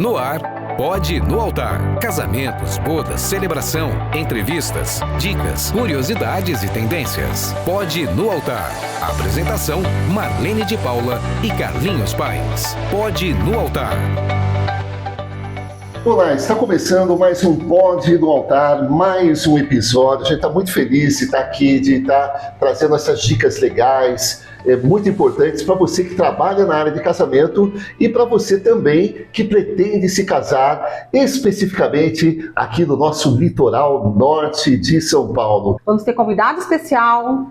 No ar, Pode no Altar. Casamentos, bodas, celebração, entrevistas, dicas, curiosidades e tendências. Pode no Altar. Apresentação, Marlene de Paula e Carlinhos Paes. Pode no Altar. Olá, está começando mais um Pode no Altar, mais um episódio. A gente está muito feliz de estar aqui, de estar trazendo essas dicas legais, muito importantes para você que trabalha na área de casamento e para você também que pretende se casar, especificamente aqui no nosso litoral norte de São Paulo. Vamos ter convidado especial,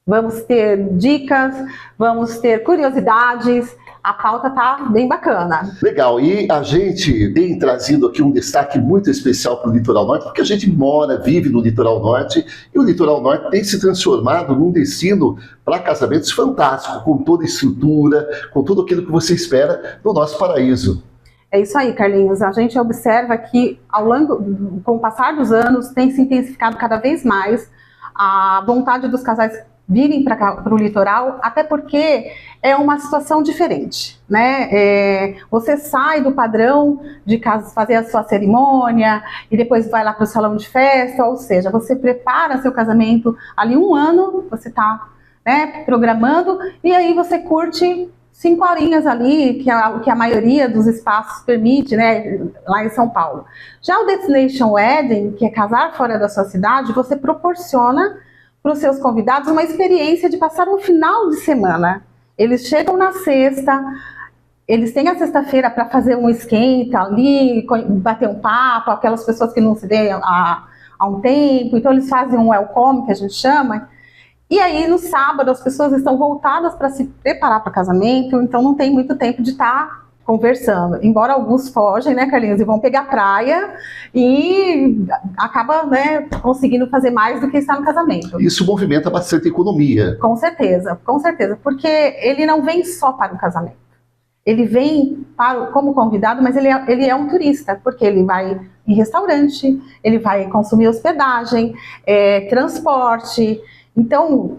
vamos ter dicas, vamos ter curiosidades. A pauta tá bem bacana. Legal, e a gente tem trazido aqui um destaque muito especial para o Litoral Norte, porque a gente mora, vive no Litoral Norte, e o Litoral Norte tem se transformado num destino para casamentos fantástico, com toda a estrutura, com tudo aquilo que você espera do nosso paraíso. É isso aí, Carlinhos. A gente observa que, com o passar dos anos, tem se intensificado cada vez mais a vontade dos casais virem para o litoral, até porque é uma situação diferente, né? Você sai do padrão de fazer a sua cerimônia e depois vai lá para o salão de festa, ou seja, você prepara seu casamento ali um ano, você está, né, programando, e aí você curte 5 horinhas ali, que a maioria dos espaços permite, né, lá em São Paulo. Já o Destination Wedding, que é casar fora da sua cidade, você proporciona para os seus convidados uma experiência de passar um final de semana. Eles chegam na sexta, eles têm a sexta-feira para fazer um esquenta ali, bater um papo, aquelas pessoas que não se veem há um tempo, então eles fazem um welcome, que a gente chama, e aí no sábado as pessoas estão voltadas para se preparar para o casamento, então não tem muito tempo de estar conversando, embora alguns fogem, né, Carlinhos, e vão pegar praia e acaba, né, conseguindo fazer mais do que estar no casamento. Isso movimenta bastante a economia. Com certeza, porque ele não vem só para o casamento. Ele vem como convidado, mas ele é um turista, porque ele vai em restaurante, ele vai consumir hospedagem, transporte, então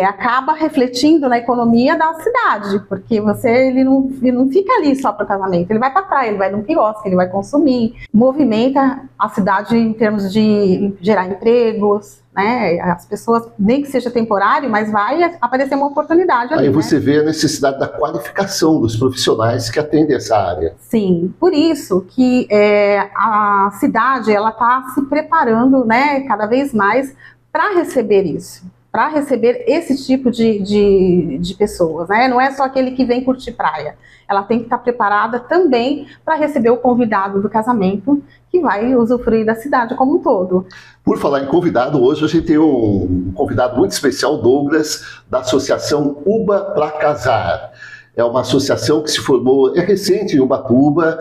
acaba refletindo na economia da cidade, porque ele não fica ali só para o casamento, ele vai para a praia, ele vai num quiosque, ele vai consumir, movimenta a cidade em termos de gerar empregos, né? As pessoas, nem que seja temporário, mas vai aparecer uma oportunidade ali. Aí você vê a necessidade da qualificação dos profissionais que atendem essa área. Sim, por isso que a cidade ela está se preparando, né, cada vez mais para receber isso, para receber esse tipo de pessoas, né? Não é só aquele que vem curtir praia. Ela tem que estar preparada também para receber o convidado do casamento, que vai usufruir da cidade como um todo. Por falar em convidado, hoje a gente tem um convidado muito especial, Douglas, da Associação Uba para Casar. É uma associação que se formou, é recente em Ubatuba,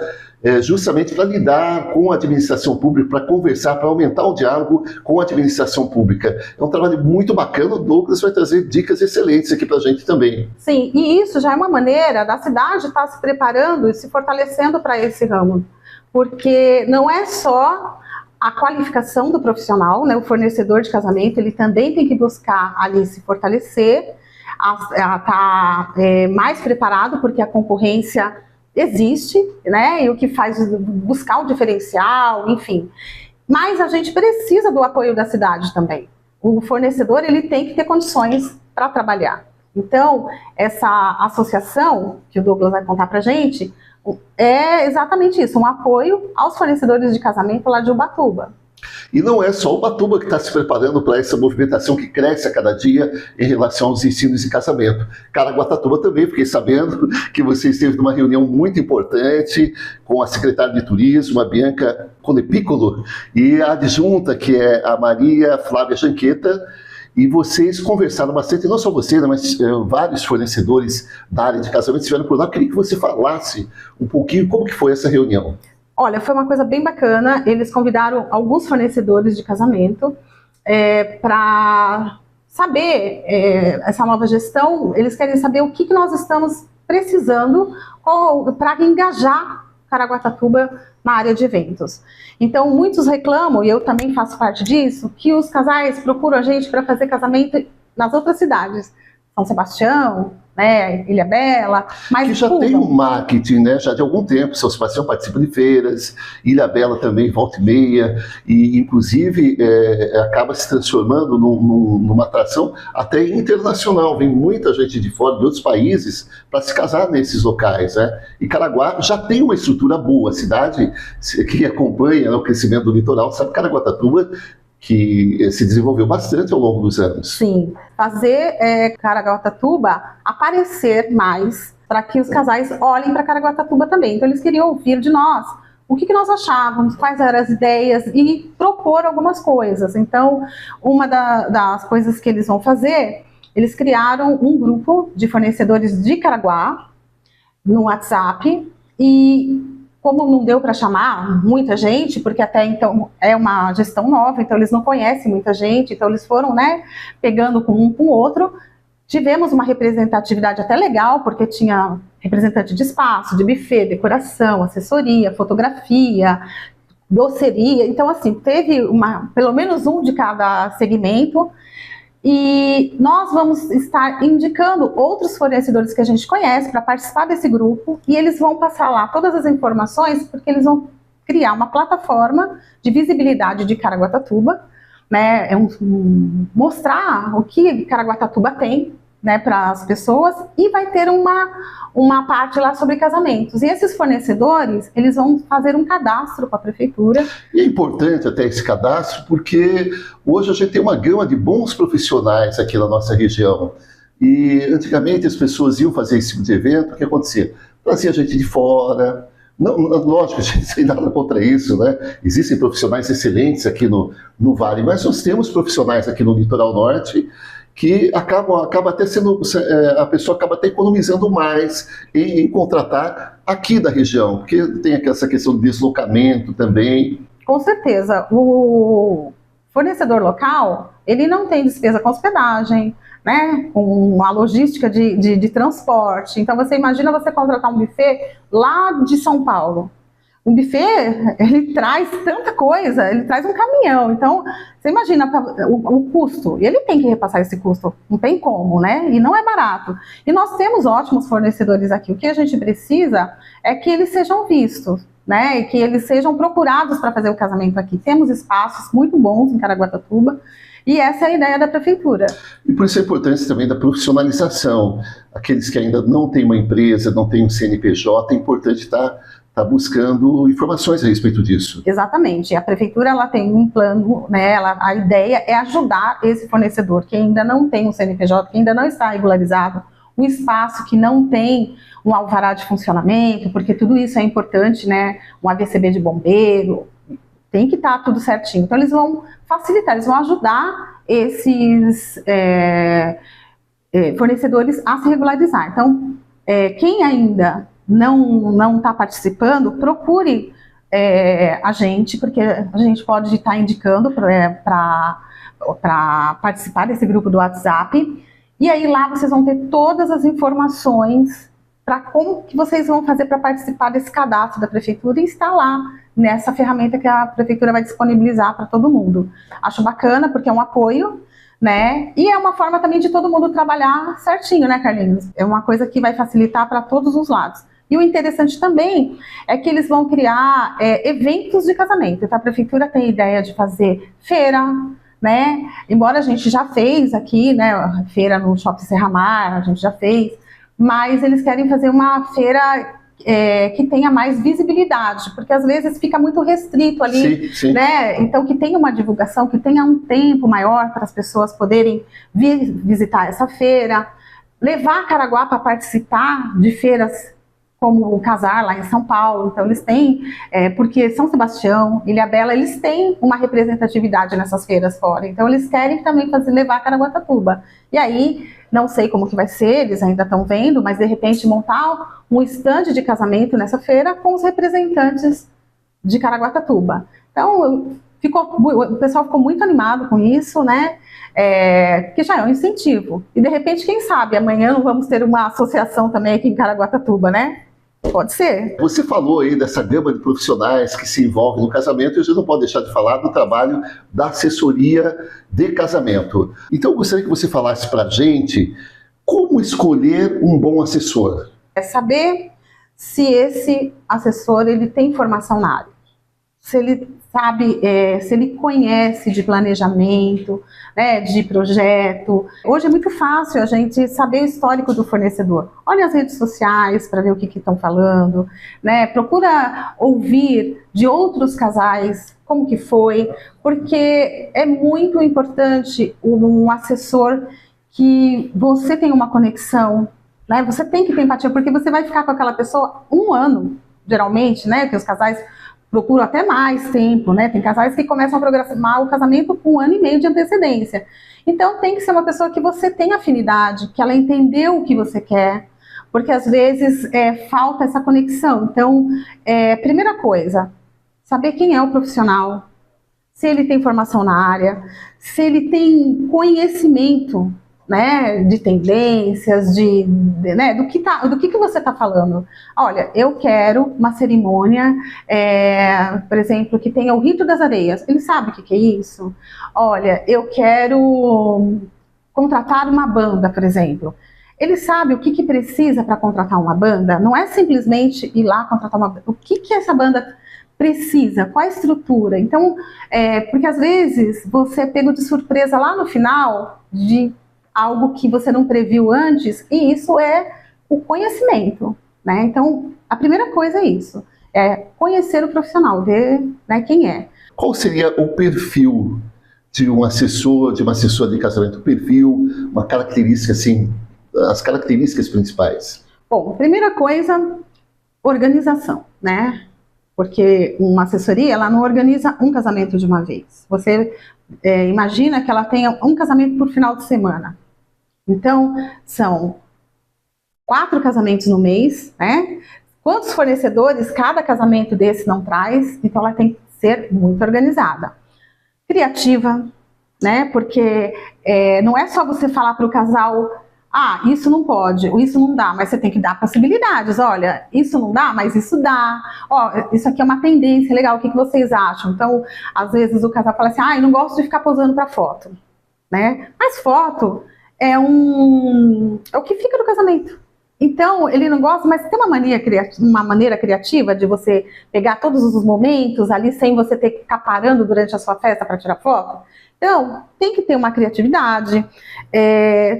justamente para lidar com a administração pública, para conversar, para aumentar o diálogo com a administração pública. É um trabalho muito bacana, o Douglas vai trazer dicas excelentes aqui para a gente também. Sim, e isso já é uma maneira da cidade estar se preparando e se fortalecendo para esse ramo, porque não é só a qualificação do profissional, né, o fornecedor de casamento, ele também tem que buscar ali se fortalecer, estar mais preparado, porque a concorrência existe, né? E o que faz buscar o diferencial, enfim. Mas a gente precisa do apoio da cidade também. O fornecedor, ele tem que ter condições para trabalhar. Então, essa associação, que o Douglas vai contar pra gente, é exatamente isso, um apoio aos fornecedores de casamento lá de Ubatuba. E não é só Ubatuba que está se preparando para essa movimentação que cresce a cada dia em relação aos ensinos de casamento. Caraguatatuba também, fiquei sabendo que você esteve numa reunião muito importante com a secretária de Turismo, a Bianca Conepícolo, e a adjunta, que é a Maria Flávia Janqueta, e vocês conversaram bastante, não só você, né, mas vários fornecedores da área de casamento estiveram por lá. Eu queria que você falasse um pouquinho como que foi essa reunião. Olha, foi uma coisa bem bacana, eles convidaram alguns fornecedores de casamento para saber essa nova gestão, eles querem saber o que nós estamos precisando para engajar Caraguatatuba na área de eventos. Então, muitos reclamam, e eu também faço parte disso, que os casais procuram a gente para fazer casamento nas outras cidades. São Sebastião, né, Ilhabela, mas que já tem um marketing, né, já de algum tempo. São Sebastião participa de feiras, Ilhabela também volta e meia, e inclusive acaba se transformando numa atração até internacional. Vem muita gente de fora, de outros países, para se casar nesses locais, né? E Caraguá já tem uma estrutura boa. A cidade, que acompanha, né, o crescimento do litoral, sabe que Caraguatatuba que se desenvolveu bastante ao longo dos anos. Sim, fazer Caraguatatuba aparecer mais para que os casais olhem para Caraguatatuba também. Então eles queriam ouvir de nós o que nós achávamos, quais eram as ideias e propor algumas coisas. Então, uma das coisas que eles vão fazer, eles criaram um grupo de fornecedores de Caraguá no WhatsApp e como não deu para chamar muita gente, porque até então é uma gestão nova, então eles não conhecem muita gente, então eles foram, né, pegando com um com o outro. Tivemos uma representatividade até legal, porque tinha representante de espaço, de buffet, decoração, assessoria, fotografia, doceria. Então, assim, teve pelo menos um de cada segmento. E nós vamos estar indicando outros fornecedores que a gente conhece para participar desse grupo e eles vão passar lá todas as informações, porque eles vão criar uma plataforma de visibilidade de Caraguatatuba, né, mostrar o que Caraguatatuba tem, né, para as pessoas, e vai ter uma parte lá sobre casamentos. E esses fornecedores, eles vão fazer um cadastro com a prefeitura. E é importante até esse cadastro, porque hoje a gente tem uma gama de bons profissionais aqui na nossa região. E antigamente as pessoas iam fazer esse tipo de evento, o que acontecia? Trazia gente de fora. Não, lógico, a gente não tem nada contra isso, né? Existem profissionais excelentes aqui no Vale, mas nós temos profissionais aqui no Litoral Norte que acaba até sendo, a pessoa acaba até economizando mais em contratar aqui da região, porque tem essa questão de deslocamento também. Com certeza, o fornecedor local, ele não tem despesa com hospedagem, né, com a logística de transporte. Então você imagina você contratar um buffet lá de São Paulo. Um buffet, ele traz tanta coisa, ele traz um caminhão, então você imagina o custo, e ele tem que repassar esse custo, não tem como, né? E não é barato. E nós temos ótimos fornecedores aqui, o que a gente precisa é que eles sejam vistos, né? E que eles sejam procurados para fazer o casamento aqui. Temos espaços muito bons em Caraguatatuba, e essa é a ideia da prefeitura. E por isso a importância também da profissionalização. Aqueles que ainda não têm uma empresa, não têm um CNPJ, é importante estar buscando informações a respeito disso. Exatamente. A prefeitura ela tem um plano, né? A ideia é ajudar esse fornecedor que ainda não tem um CNPJ, que ainda não está regularizado, um espaço que não tem um alvará de funcionamento, porque tudo isso é importante, né? Um AVCB de bombeiro, tem que estar tudo certinho. Então eles vão facilitar, eles vão ajudar esses fornecedores a se regularizar. Então, quem ainda não está participando, procure a gente, porque a gente pode estar indicando para participar desse grupo do WhatsApp, e aí lá vocês vão ter todas as informações para como que vocês vão fazer para participar desse cadastro da prefeitura e estar lá nessa ferramenta que a prefeitura vai disponibilizar para todo mundo. Acho bacana, porque é um apoio, né? E é uma forma também de todo mundo trabalhar certinho, né, Carlinhos? É uma coisa que vai facilitar para todos os lados. E o interessante também é que eles vão criar eventos de casamento. Então a prefeitura tem a ideia de fazer feira, né? Embora a gente já fez aqui, né, feira no Shopping Serra Mar, a gente já fez, mas eles querem fazer uma feira que tenha mais visibilidade, porque às vezes fica muito restrito ali, sim, sim. Né? Então que tenha uma divulgação, que tenha um tempo maior para as pessoas poderem vir visitar essa feira, levar Caraguá para participar de feiras como o Casar lá em São Paulo. Então eles têm, porque São Sebastião, Ilhabela, eles têm uma representatividade nessas feiras fora, então eles querem também levar Caraguatatuba. E aí, não sei como que vai ser, eles ainda estão vendo, mas de repente montar um estande de casamento nessa feira com os representantes de Caraguatatuba. Então o pessoal ficou muito animado com isso, né? Que já é um incentivo. E de repente, quem sabe, amanhã não vamos ter uma associação também aqui em Caraguatatuba, né? Pode ser. Você falou aí dessa gama de profissionais que se envolvem no casamento, e a gente não pode deixar de falar do trabalho da assessoria de casamento. Então eu gostaria que você falasse para a gente Como escolher um bom assessor? É saber se esse assessor ele tem formação na área, se ele sabe, se ele conhece de planejamento, né, de projeto. Hoje é muito fácil a gente saber o histórico do fornecedor. Olha as redes sociais para ver o que estão falando, né? Procura ouvir de outros casais como que foi, porque é muito importante um assessor que você tenha uma conexão, né? Você tem que ter empatia, porque você vai ficar com aquela pessoa um ano, geralmente, né? Que os casais procuram até mais tempo, né? Tem casais que começam a programar o casamento com 1 ano e meio de antecedência. Então tem que ser uma pessoa que você tem afinidade, que ela entendeu o que você quer, porque às vezes falta essa conexão. Então, primeira coisa, saber quem é o profissional, se ele tem formação na área, se ele tem conhecimento, né, de tendências, né, do que você está falando. Olha, eu quero uma cerimônia, por exemplo, que tenha o rito das areias. Ele sabe o que é isso? Olha, eu quero contratar uma banda, por exemplo. Ele sabe o que precisa para contratar uma banda? Não é simplesmente ir lá contratar uma banda. O que essa banda precisa? Qual a estrutura? Então, porque às vezes você é pego de surpresa lá no final de algo que você não previu antes, e isso é o conhecimento, né? Então, a primeira coisa é isso, é conhecer o profissional, ver, né, quem é. Qual seria o perfil de um assessor, de uma assessora de casamento? O perfil, uma característica, assim, as características principais? Bom, primeira coisa, organização, né? Porque uma assessoria, ela não organiza um casamento de uma vez. Você imagina que ela tenha um casamento por final de semana. Então, são 4 casamentos no mês, né? Quantos fornecedores cada casamento desse não traz? Então, ela tem que ser muito organizada. Criativa, né? Porque não é só você falar para o casal, ah, isso não pode, ou isso não dá, mas você tem que dar possibilidades. Olha, isso não dá, mas isso dá. Ó, isso aqui é uma tendência legal, o que vocês acham? Então, às vezes o casal fala assim, ah, eu não gosto de ficar posando para foto, né? Mas foto é o que fica no casamento. Então, ele não gosta, mas tem uma maneira criativa de você pegar todos os momentos ali sem você ter que ficar parando durante a sua festa para tirar foto. Então, tem que ter uma criatividade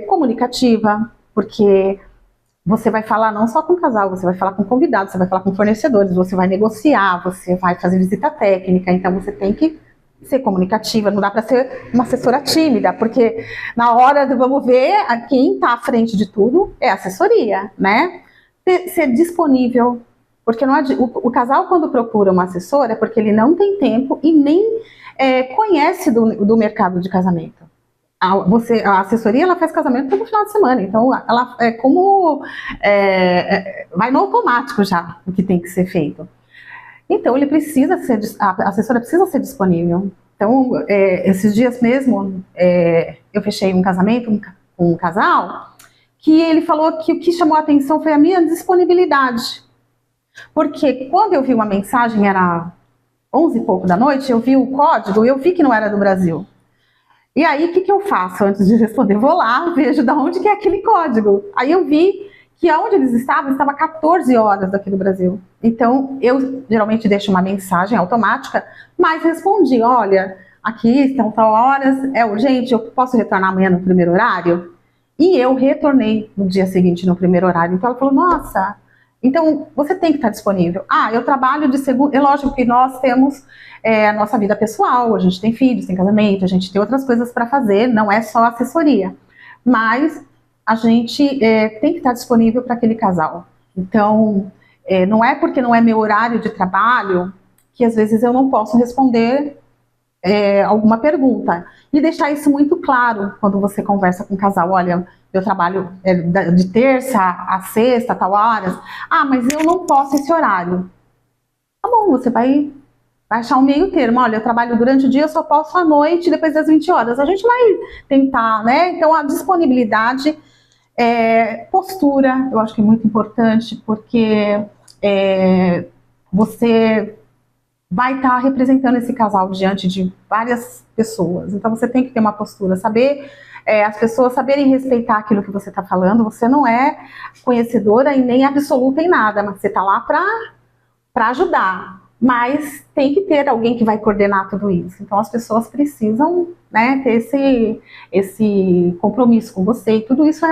comunicativa, porque você vai falar não só com o casal, você vai falar com convidados, você vai falar com fornecedores, você vai negociar, você vai fazer visita técnica, então você tem que ser comunicativa, não dá para ser uma assessora tímida, porque na hora do vamos ver, quem está à frente de tudo é a assessoria, né? Ser disponível, porque o casal quando procura uma assessora é porque ele não tem tempo e nem conhece do mercado de casamento. A assessoria, ela faz casamento todo final de semana, então ela vai no automático já o que tem que ser feito. Então, a assessora precisa ser disponível. Então, esses dias mesmo, eu fechei um casamento com um casal, que ele falou que o que chamou a atenção foi a minha disponibilidade. Porque quando eu vi uma mensagem, era 11 e pouco da noite, eu vi o código e eu vi que não era do Brasil. E aí, o que eu faço antes de responder? Vou lá, vejo de onde que é aquele código. Aí eu vi que onde eles estavam, estava 14 horas daqui do Brasil. Então, eu geralmente deixo uma mensagem automática, mas respondi, olha, aqui estão tal horas, é urgente, eu posso retornar amanhã no primeiro horário? E eu retornei no dia seguinte no primeiro horário. Então, ela falou, nossa, então você tem que estar disponível. Ah, eu trabalho de segunda, é lógico que nós temos a nossa vida pessoal, a gente tem filhos, tem casamento, a gente tem outras coisas para fazer, não é só assessoria. Mas a gente tem que estar disponível para aquele casal. Então, não é porque não é meu horário de trabalho que às vezes eu não posso responder alguma pergunta. E deixar isso muito claro quando você conversa com o casal. Olha, eu trabalho de terça a sexta, tal horas. Ah, mas eu não posso esse horário. Tá bom, você vai achar um meio termo. Olha, eu trabalho durante o dia, eu só posso à noite, depois das 20 horas. A gente vai tentar, né? Então, a disponibilidade, postura, eu acho que é muito importante, porque você vai estar representando esse casal diante de várias pessoas. Então, você tem que ter uma postura, saber as pessoas saberem respeitar aquilo que você está falando. Você não é conhecedora e nem absoluta em nada, mas você está lá para ajudar. Mas tem que ter alguém que vai coordenar tudo isso. Então as pessoas precisam, né, ter esse compromisso com você, e tudo isso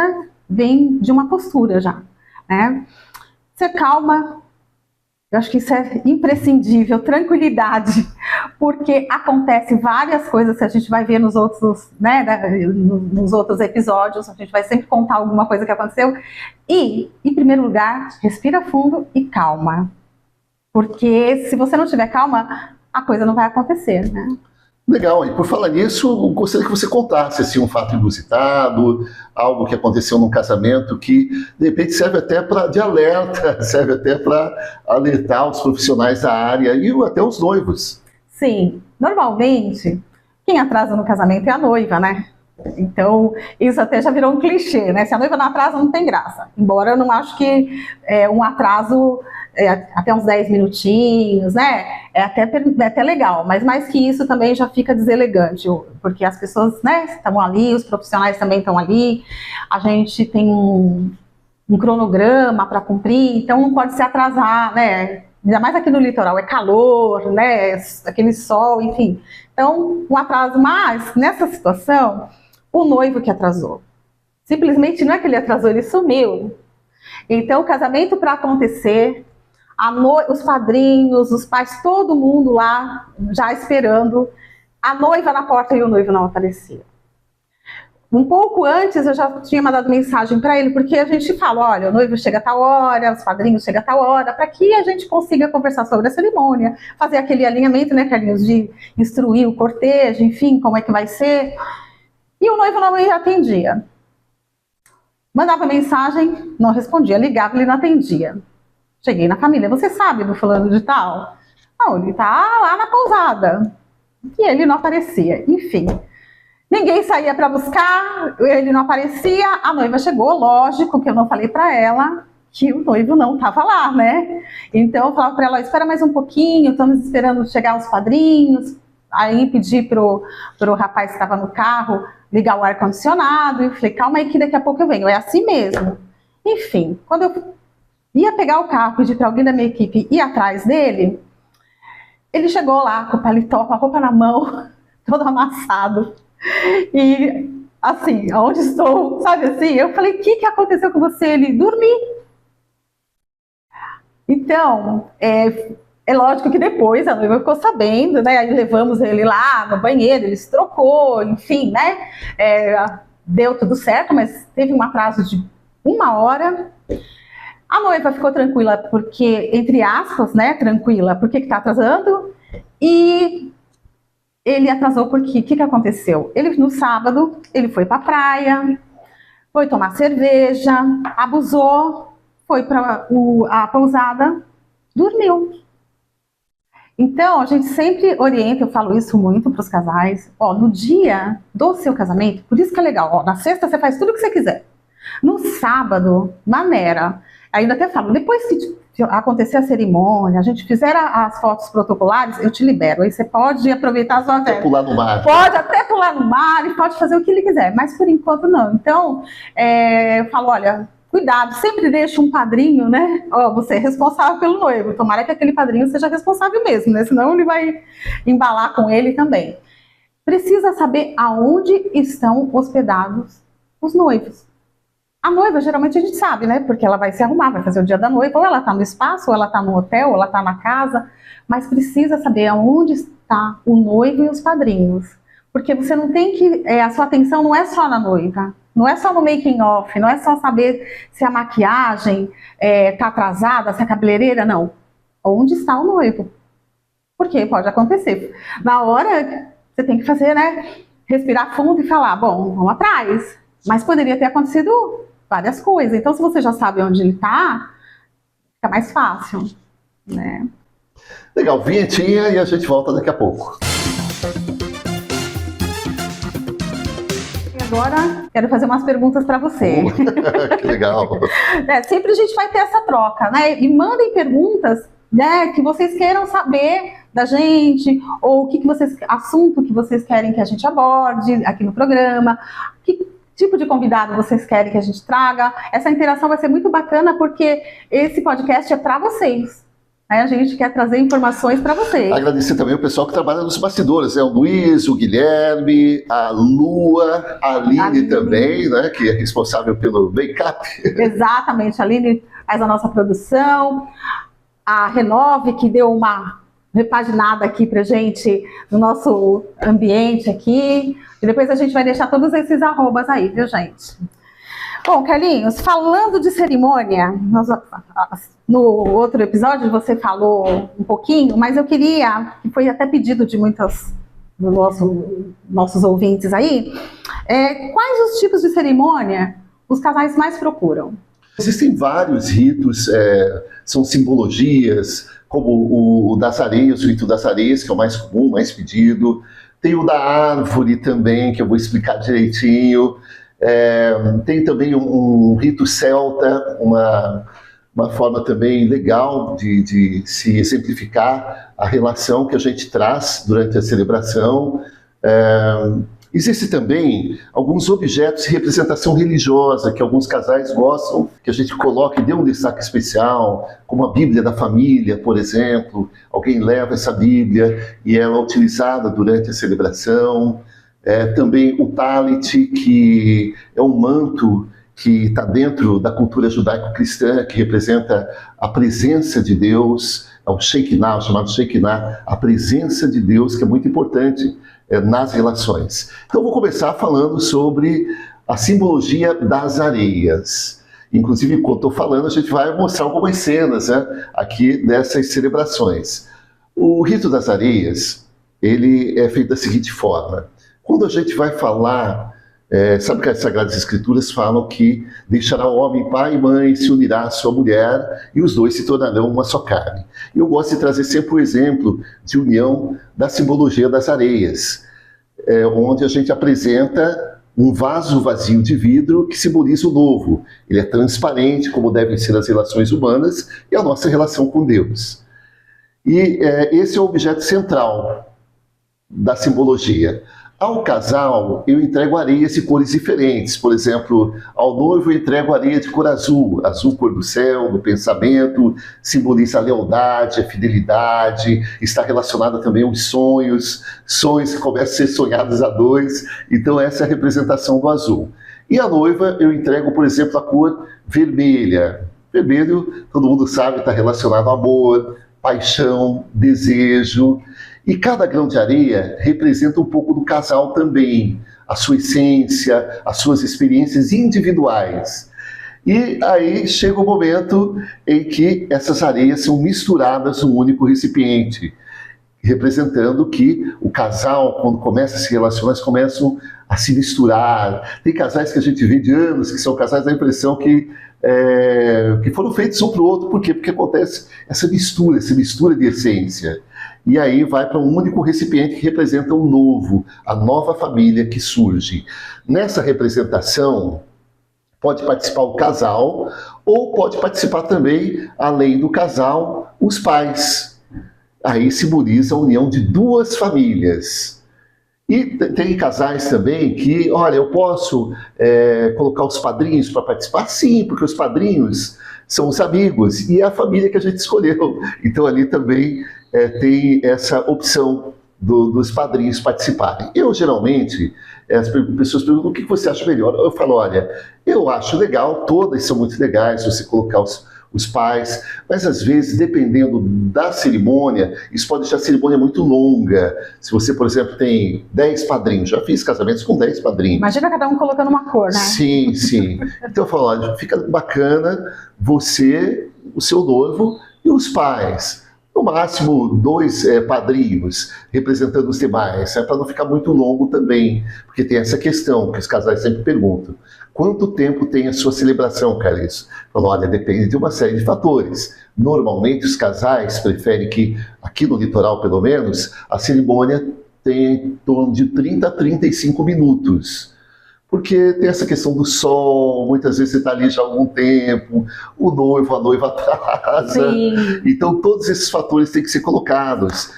vem de uma postura já, né? Ser calma, eu acho que isso é imprescindível, tranquilidade, porque acontece várias coisas que a gente vai ver nos outros, né, nos outros episódios, a gente vai sempre contar alguma coisa que aconteceu. E, em primeiro lugar, respira fundo e calma. Porque se você não tiver calma, a coisa não vai acontecer, né? Legal, e por falar nisso, eu gostaria que você contasse assim, um fato inusitado, algo que aconteceu num casamento que, de repente, serve até de alerta, serve até para alertar os profissionais da área e até os noivos. Sim, normalmente, quem atrasa no casamento é a noiva, né? Então, isso até já virou um clichê, né? Se a noiva não atrasa, não tem graça. Embora eu não acho que um atraso... até uns 10 minutinhos, né? É até legal, mas mais que isso também já fica deselegante, porque as pessoas, né, estão ali, os profissionais também estão ali, a gente tem um cronograma para cumprir, então não pode se atrasar, né? Ainda mais aqui no litoral, é calor, né? Aquele sol, enfim. Então, um atraso, mas nessa situação, o noivo que atrasou. Simplesmente não é que ele atrasou, ele sumiu. Então, o casamento para acontecer, os padrinhos, os pais, todo mundo lá já esperando, a noiva na porta e o noivo não aparecia. Um pouco antes eu já tinha mandado mensagem para ele, porque a gente fala, olha, o noivo chega a tal hora, os padrinhos chegam a tal hora, para que a gente consiga conversar sobre a cerimônia, fazer aquele alinhamento, né, Carlinhos, de instruir o cortejo, enfim, como é que vai ser. E o noivo não me atendia. Mandava mensagem, não respondia, ligava, ele não atendia. Cheguei na família, você sabe do fulano de tal? Não, ele tá lá na pousada. E ele não aparecia, enfim. Ninguém saía para buscar, ele não aparecia, a noiva chegou, lógico que eu não falei para ela que o noivo não estava lá, né? Então eu falava para ela, espera mais um pouquinho, estamos esperando chegar os padrinhos. Aí pedi pro rapaz que estava no carro ligar o ar-condicionado, e falei, calma aí que daqui a pouco eu venho, é assim mesmo. Enfim, quando eu ia pegar o carro, pedir para alguém da minha equipe ir atrás dele, ele chegou lá com o paletó, com a roupa na mão, todo amassado. E assim, onde estou, sabe assim? Eu falei, o que aconteceu com você? Ele, dormi. Então, é lógico que depois a noiva ficou sabendo, né? Aí levamos ele lá no banheiro, ele se trocou, enfim, né? Deu tudo certo, mas teve um atraso de 1 hora. A noiva ficou tranquila porque, entre aspas, né? Tranquila, por que está atrasando? E ele atrasou porque, o que aconteceu? Ele, no sábado, ele foi para a praia, foi tomar cerveja, abusou, foi para a pousada, dormiu. Então, a gente sempre orienta, eu falo isso muito para os casais, ó, no dia do seu casamento, por isso que é legal, ó, na sexta você faz tudo o que você quiser. No sábado, maneira, ainda até falo, depois que acontecer a cerimônia, a gente fizer as fotos protocolares, eu te libero, aí você pode aproveitar a sua festa. Pular no mar. Pode até pular no mar e pode fazer o que ele quiser, mas por enquanto não. Então, eu falo, olha, cuidado, sempre deixa um padrinho, né? Ó, você é responsável pelo noivo. Tomara que aquele padrinho seja responsável mesmo, né? Senão ele vai embalar com ele também. Precisa saber aonde estão hospedados os noivos. A noiva, geralmente a gente sabe, né? Porque ela vai se arrumar, vai fazer o dia da noiva, ou ela tá no espaço, ou ela tá no hotel, ou ela tá na casa. Mas precisa saber aonde está o noivo e os padrinhos. Porque você não tem que... a sua atenção não é só na noiva. Não é só no making off, não é só saber se a maquiagem tá atrasada, se a cabeleireira, não. Onde está o noivo? Porque pode acontecer. Na hora, você tem que fazer, né? Respirar fundo e falar, bom, vamos atrás. Mas poderia ter acontecido várias coisas. Então, se você já sabe onde ele está, fica mais fácil, né? Legal, vinhetinha e a gente volta daqui a pouco. Agora, quero fazer umas perguntas para você. Que legal. Sempre a gente vai ter essa troca, né? E mandem perguntas né, que vocês queiram saber da gente, ou assunto que vocês querem que a gente aborde aqui no programa, que tipo de convidado vocês querem que a gente traga. Essa interação vai ser muito bacana, porque esse podcast é para vocês. A gente quer trazer informações para vocês. Agradecer também o pessoal que trabalha nos bastidores, o Luiz, o Guilherme, a Lua, a Aline também, né, que é responsável pelo backup. Exatamente, a Aline faz a nossa produção, a Renove, que deu uma repaginada aqui pra gente no nosso ambiente aqui. E depois a gente vai deixar todos esses arrobas aí, viu, gente? Bom, Carlinhos, falando de cerimônia, no outro episódio você falou um pouquinho, mas eu queria, que foi até pedido de muitos dos nossos ouvintes aí, quais os tipos de cerimônia os casais mais procuram? Existem vários ritos, são simbologias, como o das areias, o rito das areias, que é o mais comum, mais pedido. Tem o da árvore também, que eu vou explicar direitinho. Tem também um rito celta, uma forma também legal de se exemplificar a relação que a gente traz durante a celebração. Existem também alguns objetos de representação religiosa que alguns casais gostam, que a gente coloca e dê um destaque especial, como a Bíblia da família, por exemplo. Alguém leva essa Bíblia e ela é utilizada durante a celebração. Também o talit, que é um manto que está dentro da cultura judaico-cristã, que representa a presença de Deus, é o Shekinah, o chamado Shekinah, a presença de Deus, que é muito importante nas relações. Então, vou começar falando sobre a simbologia das areias. Inclusive, enquanto estou falando, a gente vai mostrar algumas cenas, né, aqui nessas celebrações. O rito das areias, ele é feito da seguinte forma. Quando a gente vai falar, sabe que as Sagradas Escrituras falam que deixará o homem pai e mãe, se unirá à sua mulher e os dois se tornarão uma só carne. Eu gosto de trazer sempre o exemplo de união da simbologia das areias, onde a gente apresenta um vaso vazio de vidro que simboliza o novo. Ele é transparente, como devem ser as relações humanas e a nossa relação com Deus. E esse é o objeto central da simbologia. Ao casal, eu entrego areias de cores diferentes. Por exemplo, ao noivo eu entrego areia de cor azul. Azul, cor do céu, do pensamento, simboliza a lealdade, a fidelidade, está relacionada também aos sonhos que começam a ser sonhados a dois. Então essa é a representação do azul. E a noiva eu entrego, por exemplo, a cor vermelha. Vermelho, todo mundo sabe, está relacionado ao amor, paixão, desejo. E cada grão de areia representa um pouco do casal também, a sua essência, as suas experiências individuais. E aí chega o momento em que essas areias são misturadas num único recipiente, representando que o casal, quando começa a se relacionar, eles começam a se misturar. Tem casais que a gente vê de anos, que são casais da impressão que foram feitos um para o outro. Por quê? Porque acontece essa mistura de essência. E aí vai para um único recipiente que representa o novo, a nova família que surge. Nessa representação, pode participar o casal, ou pode participar também, além do casal, os pais. Aí simboliza a união de duas famílias. E tem casais também que, olha, eu posso colocar os padrinhos para participar? Sim, porque os padrinhos são os amigos e é a família que a gente escolheu. Então ali também tem essa opção dos padrinhos participarem. Eu, geralmente, as pessoas perguntam o que você acha melhor. Eu falo, olha, eu acho legal, todas são muito legais, você colocar os pais, mas às vezes, dependendo da cerimônia, isso pode deixar a cerimônia muito longa. Se você, por exemplo, tem 10 padrinhos, já fiz casamentos com 10 padrinhos. Imagina cada um colocando uma cor, né? Sim, sim. Então eu falo, olha, fica bacana você, o seu noivo e os pais. No máximo 2 padrinhos representando os demais, para não ficar muito longo também, porque tem essa questão que os casais sempre perguntam: quanto tempo tem a sua celebração, Carlos? Falou, olha, depende de uma série de fatores. Normalmente os casais preferem que, aqui no litoral pelo menos, a cerimônia tenha em torno de 30 a 35 minutos. Porque tem essa questão do sol, muitas vezes você está ali já há algum tempo, o noivo, a noiva atrasa. Sim. Então todos esses fatores têm que ser colocados.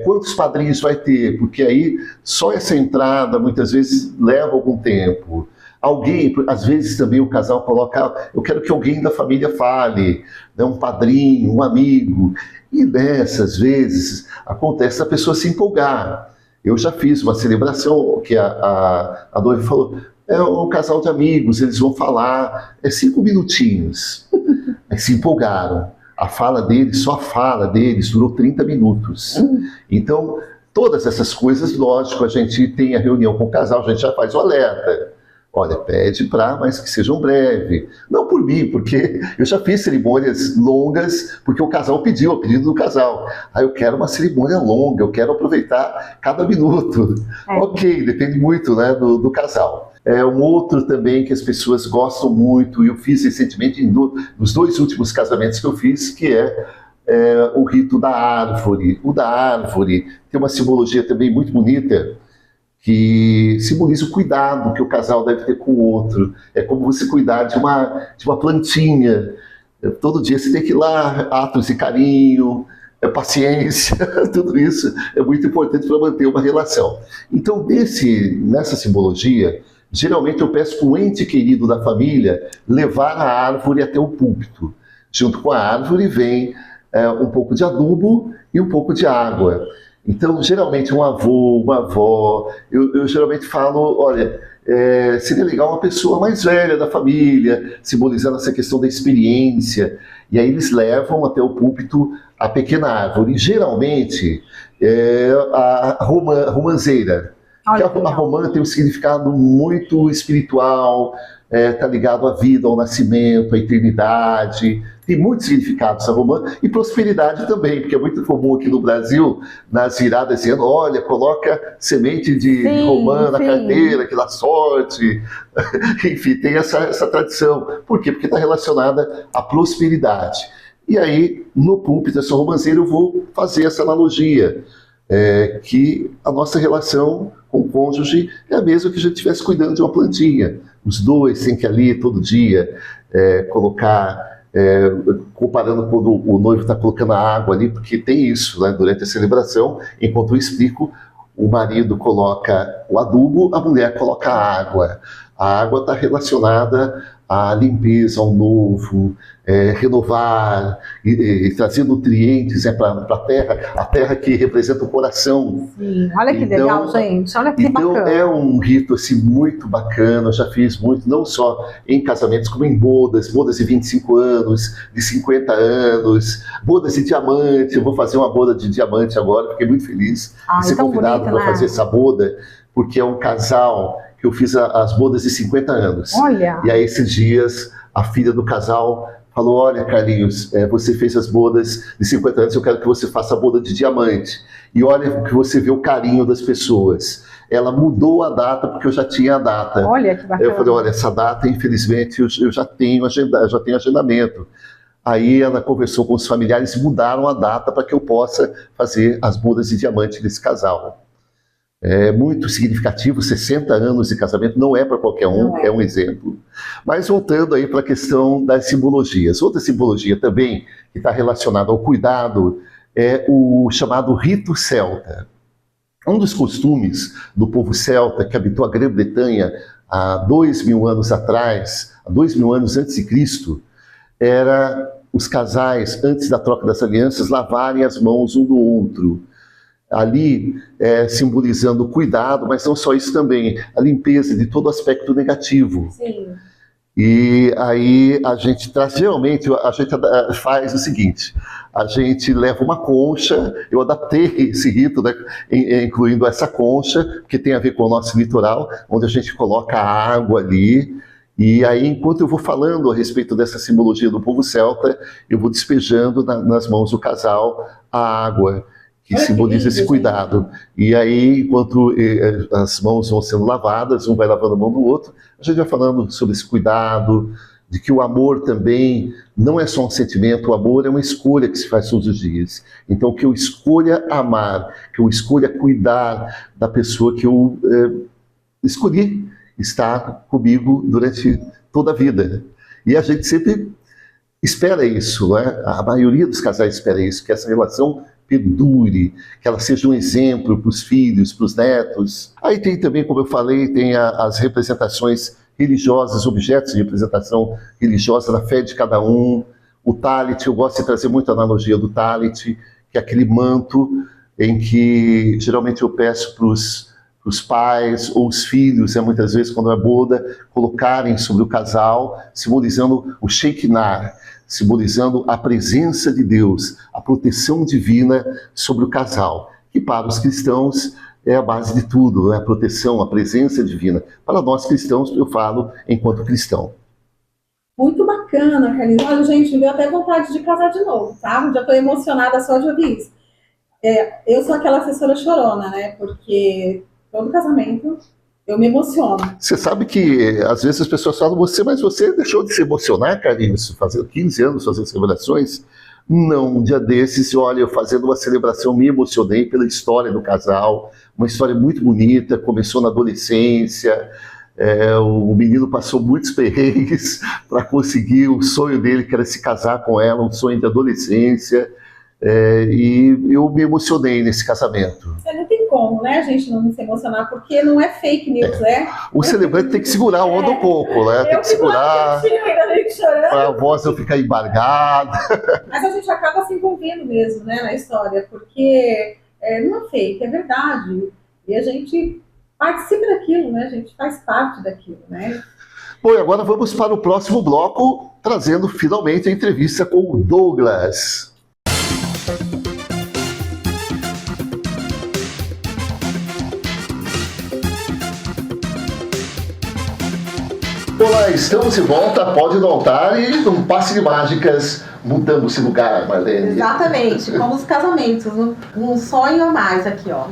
Quantos padrinhos vai ter? Porque aí só essa entrada muitas vezes leva algum tempo. Alguém, às vezes também o casal coloca, eu quero que alguém da família fale, né, um padrinho, um amigo. E dessas vezes acontece a pessoa se empolgar. Eu já fiz uma celebração que a noiva falou, é um casal de amigos, eles vão falar, 5 minutinhos. Aí se empolgaram. A fala deles, só a fala deles, durou 30 minutos. Então, todas essas coisas, lógico, a gente tem a reunião com o casal, a gente já faz o alerta. Olha, pede para, mas que sejam breve. Não por mim, porque eu já fiz cerimônias longas, porque o casal pediu, a pedido do casal. Aí eu quero uma cerimônia longa, eu quero aproveitar cada minuto. Ok, depende muito, né, do casal. Um outro também que as pessoas gostam muito, e eu fiz recentemente nos 2 últimos casamentos que eu fiz, que é o rito da árvore. O da árvore tem uma simbologia também muito bonita, que simboliza o cuidado que o casal deve ter com o outro. É como você cuidar de uma plantinha. Todo dia você tem que ir lá, atos de carinho, paciência, tudo isso é muito importante para manter uma relação. Então, nessa simbologia, geralmente eu peço para um ente querido da família levar a árvore até o púlpito. Junto com a árvore vem um pouco de adubo e um pouco de água. Então, geralmente um avô, uma avó, eu geralmente falo, olha, seria legal uma pessoa mais velha da família, simbolizando essa questão da experiência, e aí eles levam até o púlpito a pequena árvore. E, geralmente, a romanceira, que a romã tem um significado muito espiritual, está ligado à vida, ao nascimento, à eternidade. Tem muitos significados a romã e prosperidade também, porque é muito comum aqui no Brasil, nas viradas, dizendo, olha, coloca semente de romã na carteira, que dá sorte. Enfim, tem essa tradição. Por quê? Porque está relacionada à prosperidade. E aí, no púlpito dessa romanceira, eu vou fazer essa analogia, que a nossa relação com o cônjuge é a mesma que a gente estivesse cuidando de uma plantinha. Os dois têm que ali todo dia colocar, comparando quando o noivo está colocando a água ali, porque tem isso, né, durante a celebração, enquanto eu explico, o marido coloca o adubo, a mulher coloca a água. A água está relacionada à limpeza, ao novo, renovar e trazer nutrientes para a terra que representa o coração. Sim, olha que legal, gente, olha que bacana. Então é um rito assim, muito bacana, eu já fiz muito, não só em casamentos, como em bodas de 25 anos, de 50 anos, bodas de diamante. Eu vou fazer uma boda de diamante agora, fiquei muito feliz de ser convidado para fazer essa boda, porque é um casal que eu fiz as bodas de 50 anos. Olha. E aí esses dias a filha do casal falou, olha Carlinhos, você fez as bodas de 50 anos, eu quero que você faça a boda de diamante. E olha que você vê o carinho das pessoas. Ela mudou a data porque eu já tinha a data. Olha que bacana. Eu falei, olha, essa data infelizmente eu já tenho agendamento. Aí ela conversou com os familiares e mudaram a data para que eu possa fazer as bodas de diamante desse casal. É muito significativo, 60 anos de casamento não é para qualquer um, é um exemplo. Mas voltando aí para a questão das simbologias. Outra simbologia também que está relacionada ao cuidado é o chamado rito celta. Um dos costumes do povo celta que habitou a Grã-Bretanha há 2.000 anos atrás, há 2.000 anos antes de Cristo, era os casais, antes da troca das alianças, lavarem as mãos um do outro. Ali simbolizando o cuidado, mas não só isso também, a limpeza de todo aspecto negativo. Sim. E aí a gente traz, geralmente a gente faz o seguinte, a gente leva uma concha, eu adaptei esse rito, né, incluindo essa concha, que tem a ver com o nosso litoral, onde a gente coloca a água ali, e aí enquanto eu vou falando a respeito dessa simbologia do povo celta, eu vou despejando nas mãos do casal a água, que simboliza esse cuidado. E aí, enquanto as mãos vão sendo lavadas, um vai lavando a mão do outro, a gente vai falando sobre esse cuidado, de que o amor também não é só um sentimento, o amor é uma escolha que se faz todos os dias. Então, que eu escolha amar, que eu escolha cuidar da pessoa que eu escolhi, estar comigo durante toda a vida. E a gente sempre espera isso, né? A maioria dos casais espera isso, que essa relação perdure, que ela seja um exemplo para os filhos, para os netos. Aí tem também, como eu falei, tem as representações religiosas, objetos de representação religiosa da fé de cada um. O talit, eu gosto de trazer muito a analogia do talit, que é aquele manto em que geralmente eu peço para os pais ou os filhos, muitas vezes quando é boda, colocarem sobre o casal, simbolizando o Shekinah, simbolizando a presença de Deus, a proteção divina sobre o casal, que para os cristãos é a base de tudo, a proteção, a presença divina. Para nós cristãos, eu falo enquanto cristão. Muito bacana, Carlinhos. Olha, gente, me deu até vontade de casar de novo, tá? Já estou emocionada só de ouvir isso. Eu sou aquela assessora chorona, né? Porque todo casamento eu me emociono. Você sabe que às vezes as pessoas falam, mas você deixou de se emocionar, Carlinhos, fazendo 15 anos, fazendo celebrações? Não, um dia desses, olha, eu fazendo uma celebração me emocionei pela história do casal, uma história muito bonita, começou na adolescência, o menino passou muitos perrengues para conseguir o sonho dele, que era se casar com ela, um sonho de adolescência, e eu me emocionei nesse casamento. Não tem como, né, a gente não se emocionar, porque não é fake news, né? O celebrante tem que segurar a onda um pouco, né? Tem que segurar para a voz não ficar embargada. Mas a gente acaba se envolvendo mesmo, né, na história, porque não é fake, é verdade. E a gente participa daquilo, né? A gente faz parte daquilo, né? Bom, e agora vamos para o próximo bloco, trazendo finalmente a entrevista com o Douglas. Olá, estamos de volta, pode voltar e num passe de mágicas mudamos de lugar, Marlene. Exatamente, como os casamentos, um sonho a mais aqui, ó.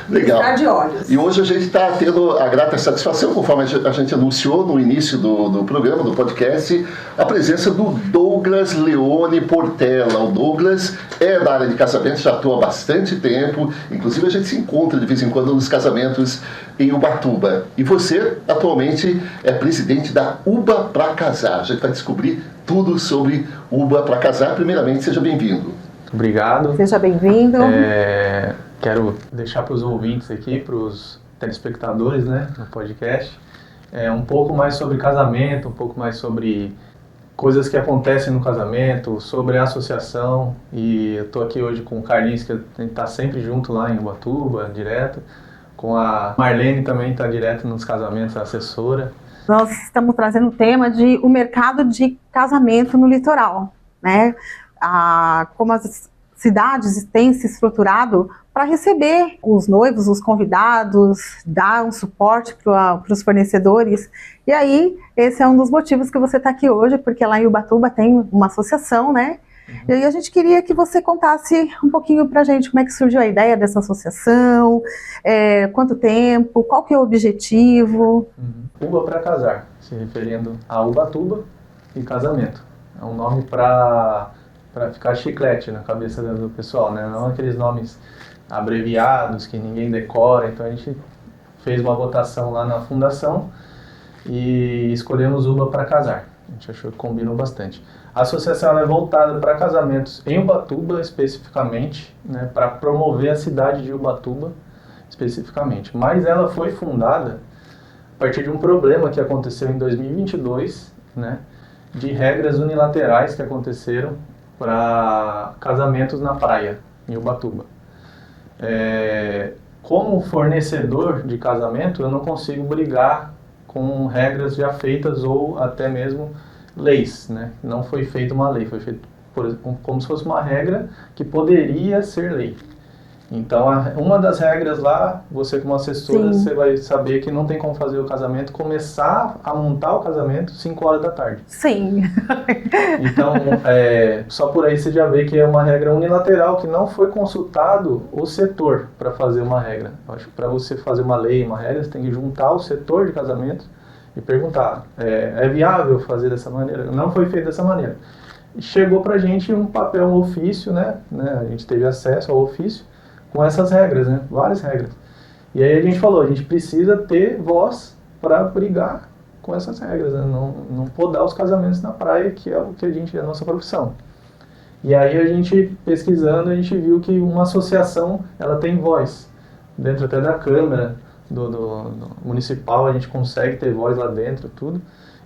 Legal. Piscar de olhos. E hoje a gente está tendo a grata satisfação, conforme a gente anunciou no início do programa, do podcast, a presença do Douglas Leone Portela. O Douglas é da área de casamento, já atua há bastante tempo, inclusive a gente se encontra de vez em quando nos casamentos em Ubatuba. E você, atualmente, é presidente da Uba pra Casar. A gente vai descobrir tudo sobre Uba pra Casar. Primeiramente, seja bem-vindo. Obrigado. Seja bem-vindo. Quero deixar para os ouvintes aqui, para os telespectadores, né, no podcast, um pouco mais sobre casamento, um pouco mais sobre coisas que acontecem no casamento, sobre a associação. E eu estou aqui hoje com o Carlinhos, que a gente está sempre junto lá em Ubatuba, direto. Com a Marlene também está direto nos casamentos, a assessora. Nós estamos trazendo o tema de o mercado de casamento no litoral, né? Como as cidades têm se estruturado para receber os noivos, os convidados, dar um suporte para os fornecedores. E aí, esse é um dos motivos que você está aqui hoje, porque lá em Ubatuba tem uma associação, né? E aí a gente queria que você contasse um pouquinho para a gente como é que surgiu a ideia dessa associação, quanto tempo, qual que é o objetivo. Uba pra Casar, se referindo a Ubatuba e casamento. É um nome para ficar chiclete na cabeça do pessoal, né? Não aqueles nomes abreviados que ninguém decora. Então a gente fez uma votação lá na fundação e escolhemos Uba pra Casar. A gente achou que combinou bastante. A associação é voltada para casamentos em Ubatuba especificamente, né, para promover a cidade de Ubatuba especificamente. Mas ela foi fundada a partir de um problema que aconteceu em 2022, né, de regras unilaterais que aconteceram para casamentos na praia, em Ubatuba. Como fornecedor de casamento, eu não consigo brigar com regras já feitas ou até mesmo leis, né? Não foi feita uma lei, foi feito como se fosse uma regra que poderia ser lei. Então, uma das regras lá, você como assessora, Sim. Você vai saber que não tem como fazer o casamento, começar a montar o casamento 5 horas da tarde. Sim. Então, só por aí você já vê que é uma regra unilateral, que não foi consultado o setor para fazer uma regra. Eu acho que para você fazer uma lei, uma regra, você tem que juntar o setor de casamento e perguntar, é viável fazer dessa maneira? Não foi feito dessa maneira. Chegou pra gente um papel, um ofício, né? A gente teve acesso ao ofício com essas regras, né? Várias regras. E aí a gente falou, a gente precisa ter voz para brigar com essas regras, né? Não podar os casamentos na praia, que é o que é a nossa profissão. E aí a gente, pesquisando, a gente viu que uma associação, ela tem voz. Dentro até da Câmara do municipal, a gente consegue ter voz lá dentro, tudo.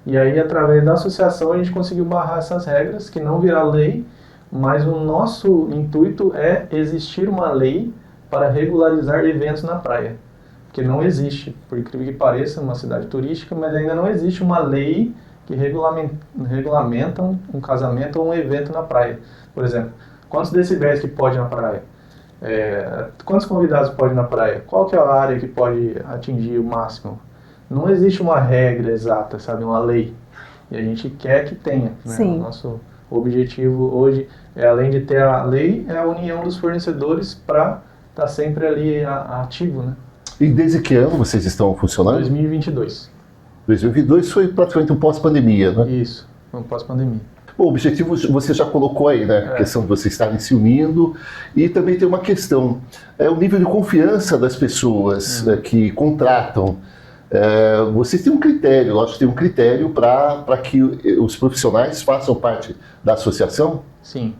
E aí, através da associação, a gente conseguiu barrar essas regras, que não virar lei, mas o nosso intuito é existir uma lei para regularizar eventos na praia. Porque não existe, por incrível que pareça, uma cidade turística, mas ainda não existe uma lei que regulamenta um casamento ou um evento na praia. Por exemplo, quantos decibéis que pode na praia? Quantos convidados pode na praia? Qual que é a área que pode atingir o máximo? Não existe uma regra exata, sabe? Uma lei. E a gente quer que tenha. Né? Sim. O nosso objetivo hoje além de ter a lei, é a união dos fornecedores para estar sempre ali ativo, né? E desde que ano vocês estão funcionando? 2022. 2022 foi praticamente um pós-pandemia, né? Isso, um pós-pandemia. Bom, o objetivo você já colocou aí, né? A questão de vocês estarem se unindo. E também tem uma questão, o nível de confiança das pessoas que contratam. Vocês têm um critério, lógico que tem um critério para que os profissionais façam parte da associação? Sim.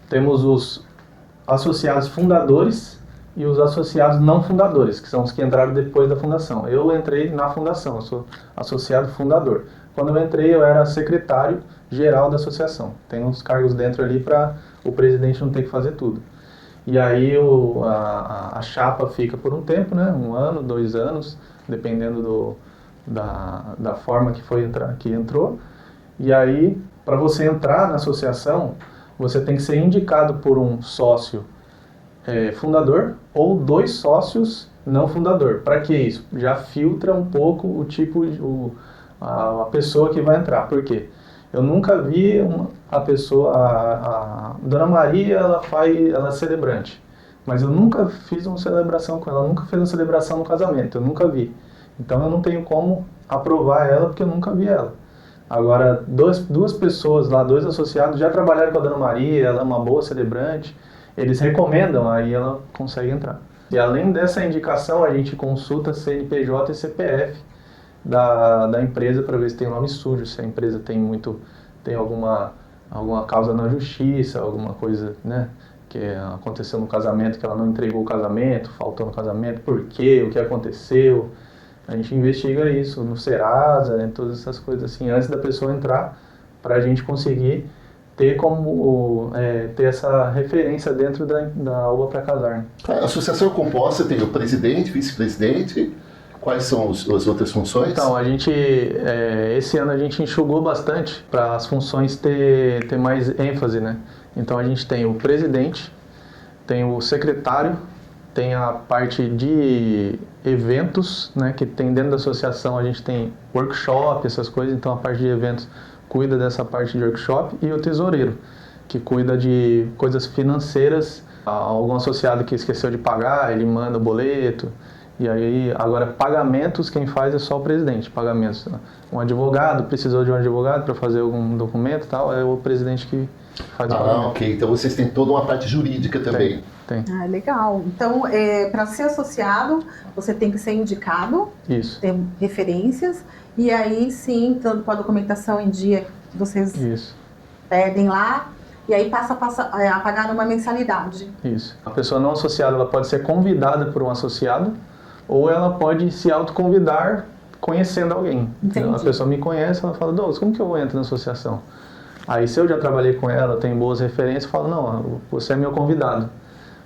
Temos os associados fundadores e os associados não fundadores, que são os que entraram depois da fundação. Eu entrei na fundação, eu sou associado fundador. Quando eu entrei, eu era secretário geral da associação. Tem uns cargos dentro ali para o presidente não ter que fazer tudo. E aí a chapa fica por um tempo, né? 1 ano, 2 anos, dependendo da forma que entrou. E aí, para você entrar na associação, você tem que ser indicado por um sócio fundador ou 2 sócios não fundador. Para que isso? Já filtra um pouco o tipo, a pessoa que vai entrar. Por quê? Eu nunca vi a pessoa, a Dona Maria, ela é celebrante, mas eu nunca fiz uma celebração com ela, nunca fiz uma celebração no casamento, eu nunca vi. Então eu não tenho como aprovar ela porque eu nunca vi ela. Agora, duas pessoas lá, 2 associados, já trabalharam com a Dona Maria, ela é uma boa celebrante, eles recomendam, aí ela consegue entrar. E além dessa indicação, a gente consulta CNPJ e CPF da empresa para ver se tem nome sujo, se a empresa tem alguma causa na justiça, alguma coisa, né, que aconteceu no casamento, que ela não entregou o casamento, faltou no casamento, por quê, o que aconteceu. A gente investiga isso no Serasa, né, todas essas coisas assim, antes da pessoa entrar, para a gente conseguir ter ter essa referência dentro da UBA para casar. Né? A associação é composta, tem o presidente, vice-presidente. Quais são as outras funções? Então, esse ano a gente enxugou bastante para as funções ter mais ênfase, né? Então a gente tem o presidente, tem o secretário, tem a parte de eventos, né? Que tem dentro da associação, a gente tem workshop, essas coisas, então a parte de eventos cuida dessa parte de workshop, e o tesoureiro, que cuida de coisas financeiras. Algum associado que esqueceu de pagar, ele manda o boleto. E aí, agora, pagamentos, quem faz é só o presidente, pagamentos. Um advogado, precisou de um advogado para fazer algum documento e tal, é o presidente que faz o pagamento. Ok. Então vocês têm toda uma parte jurídica também. Tem. Ah, legal. Então, para ser associado, você tem que ser indicado, Isso. ter referências, e aí sim, tanto com a documentação em dia, vocês Isso. pedem lá, e aí passa a pagar uma mensalidade. Isso. A pessoa não associada, ela pode ser convidada por um associado, ou ela pode se autoconvidar conhecendo alguém. Entendi. A pessoa me conhece, ela fala, Douglas, como que eu entro na associação? Aí se eu já trabalhei com ela, tenho boas referências, eu falo, não, você é meu convidado.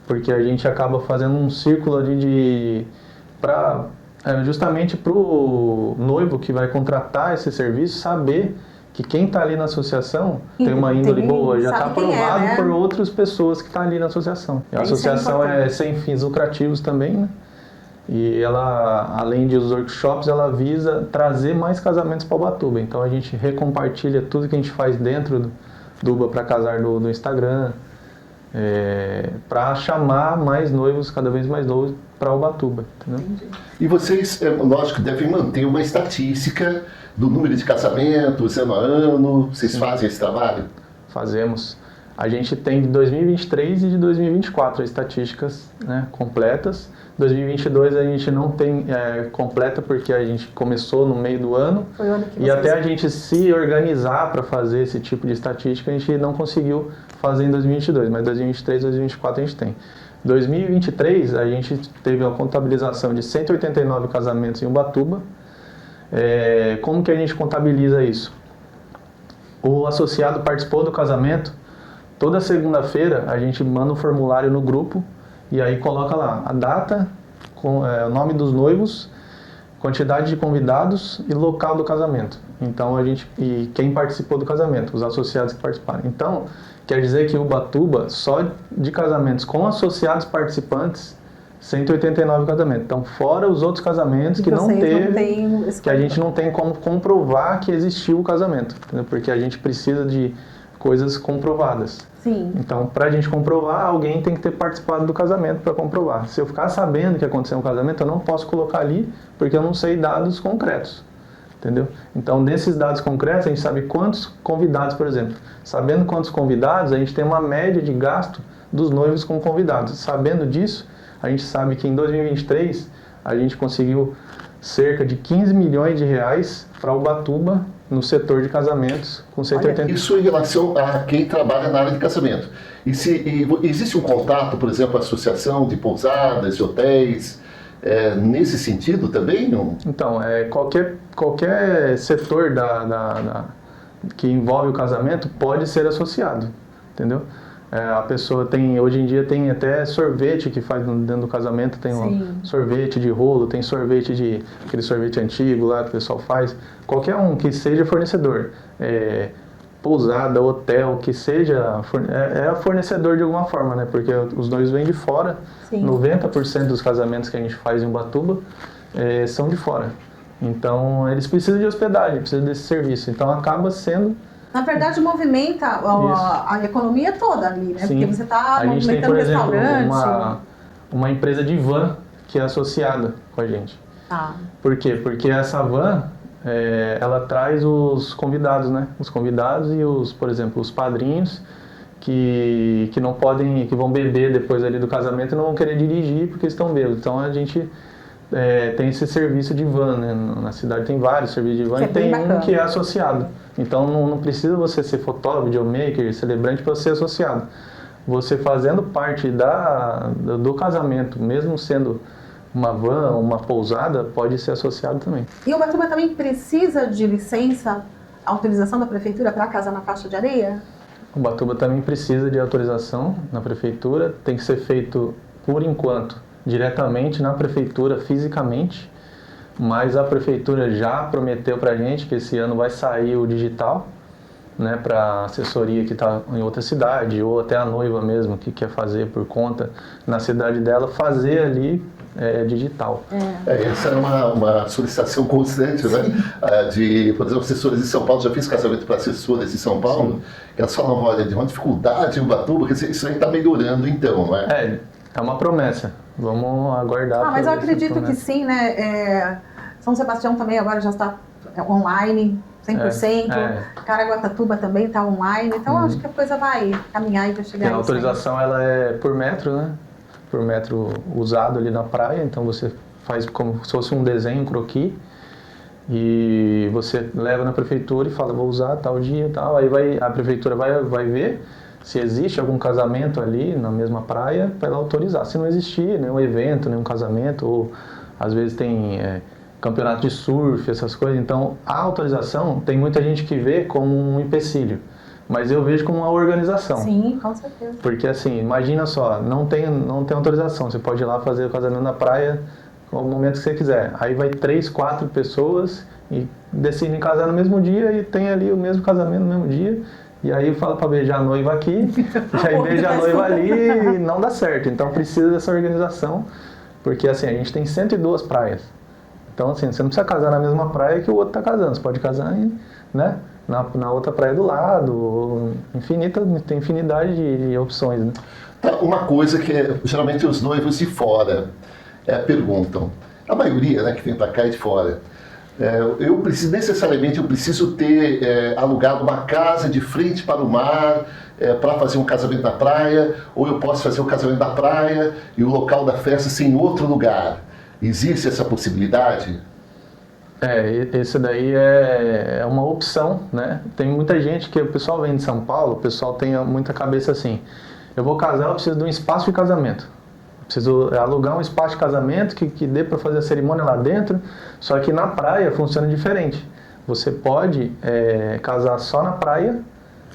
Porque a gente acaba fazendo um círculo ali justamente para o noivo que vai contratar esse serviço saber que quem está ali na associação tem uma índole boa, já está aprovado né? por outras pessoas que estão ali na associação. A associação é sem fins lucrativos também, né? E ela, além de os workshops, ela visa trazer mais casamentos para Ubatuba. Então a gente recompartilha tudo que a gente faz dentro do Uba para Casar do Instagram, para chamar mais noivos, cada vez mais noivos, para Ubatuba. Entendeu? E vocês, lógico, devem manter uma estatística do número de casamentos ano a ano. Vocês fazem esse trabalho? Fazemos. A gente tem de 2023 e de 2024 as estatísticas, né, completas. 2022 a gente não tem completa porque a gente começou no meio do ano. Foi o ano que e até a gente se organizar para fazer esse tipo de estatística, a gente não conseguiu fazer em 2022, mas 2023 e 2024 a gente tem. 2023 a gente teve a contabilização de 189 casamentos em Ubatuba. Como que a gente contabiliza isso? O associado participou do casamento, toda segunda-feira a gente manda um formulário no grupo e aí coloca lá a data, o nome dos noivos, quantidade de convidados e local do casamento. Então e quem participou do casamento, os associados que participaram. Então, quer dizer que Ubatuba, só de casamentos com associados participantes, 189 casamentos. Então, fora os outros casamentos que não teve, que a gente não tem como comprovar que existiu o casamento, entendeu? Porque a gente precisa de coisas comprovadas. Sim. Então, para a gente comprovar, alguém tem que ter participado do casamento para comprovar. Se eu ficar sabendo que aconteceu um casamento, eu não posso colocar ali, porque eu não sei dados concretos. Entendeu? Então, nesses dados concretos, a gente sabe quantos convidados, por exemplo. Sabendo quantos convidados, a gente tem uma média de gasto dos noivos com convidados. Sabendo disso, a gente sabe que em 2023, a gente conseguiu cerca de 15 milhões de reais para Ubatuba, no setor de casamentos, com 180... Isso em relação a quem trabalha na área de casamento. Existe um contato, por exemplo, a associação de pousadas, de hotéis, nesse sentido também? Não? Então, qualquer setor que envolve o casamento pode ser associado, entendeu? A pessoa tem, hoje em dia tem até sorvete que faz dentro do casamento, tem um sorvete de rolo, tem sorvete aquele sorvete antigo lá que o pessoal faz, qualquer um que seja fornecedor, pousada, hotel, que seja, fornecedor de alguma forma, né? Porque os noivos vêm de fora, 90% dos casamentos que a gente faz em Ubatuba são de fora. Então, eles precisam de hospedagem, precisam desse serviço, então acaba sendo... Na verdade, movimenta a economia toda ali, né? Sim. Porque você está movimentando, a gente tem, por exemplo, restaurante. Uma empresa de van que é associada com a gente. Por quê? Porque essa van, ela traz os convidados, né? Os convidados e por exemplo, os padrinhos que não podem, que vão beber depois ali do casamento e não vão querer dirigir porque estão bêbados. Então a gente tem esse serviço de van, né? Na cidade tem vários serviços de van e tem um que é associado. Então não precisa você ser fotógrafo, videomaker, celebrante para ser associado. Você fazendo parte do casamento, mesmo sendo uma van, uma pousada, pode ser associado também. E Ubatuba também precisa de licença, autorização da prefeitura para casar na faixa de areia? Ubatuba também precisa de autorização na prefeitura, tem que ser feito, por enquanto, diretamente na prefeitura, fisicamente, mas a prefeitura já prometeu para a gente que esse ano vai sair o digital, né, para a assessoria que está em outra cidade, ou até a noiva mesmo que quer fazer por conta na cidade dela, fazer ali digital. Essa é uma solicitação constante, né? Por exemplo, assessores de São Paulo, já fiz casamento para assessores de São Paulo, que elas falam, olha, de uma dificuldade em Ubatuba, que isso aí está melhorando então, né? É uma promessa. Vamos aguardar. Mas eu acredito que sim, né? São Sebastião também agora já está online, 100%. Caraguatatuba também está online. Então, acho que a coisa vai caminhar e vai chegar. A autorização ela é por metro, né? Por metro usado ali na praia. Então, você faz como se fosse um desenho, um croquis. E você leva na prefeitura e fala, vou usar tal dia e tal. Aí a prefeitura vai ver se existe algum casamento ali na mesma praia para ela autorizar. Se não existir nenhum evento, nenhum casamento, ou às vezes tem campeonato de surf, essas coisas. Então, a autorização tem muita gente que vê como um empecilho, mas eu vejo como uma organização. Sim, com certeza. Porque assim, imagina só, não tem autorização, você pode ir lá fazer o casamento na praia no momento que você quiser. Aí vai 3, 4 pessoas e decidem casar no mesmo dia e tem ali o mesmo casamento no mesmo dia. E aí fala para beijar a noiva aqui, e aí beija a noiva ali e não dá certo. Então precisa dessa organização, porque assim, a gente tem 102 praias. Então assim, você não precisa casar na mesma praia que o outro está casando. Você pode casar na outra praia do lado, tem infinidade de opções, né? Uma coisa que geralmente os noivos de fora perguntam, a maioria, né, que vem para cá é de fora, eu preciso ter alugado uma casa de frente para o mar, para fazer um casamento na praia, ou eu posso fazer o casamento na praia e o local da festa ser em outro lugar. Existe essa possibilidade? Esse daí é uma opção, né? Tem muita gente que o pessoal vem de São Paulo, o pessoal tem muita cabeça assim, eu vou casar, eu preciso de um espaço de casamento. Preciso alugar um espaço de casamento que dê para fazer a cerimônia lá dentro, só que na praia funciona diferente. Você pode casar só na praia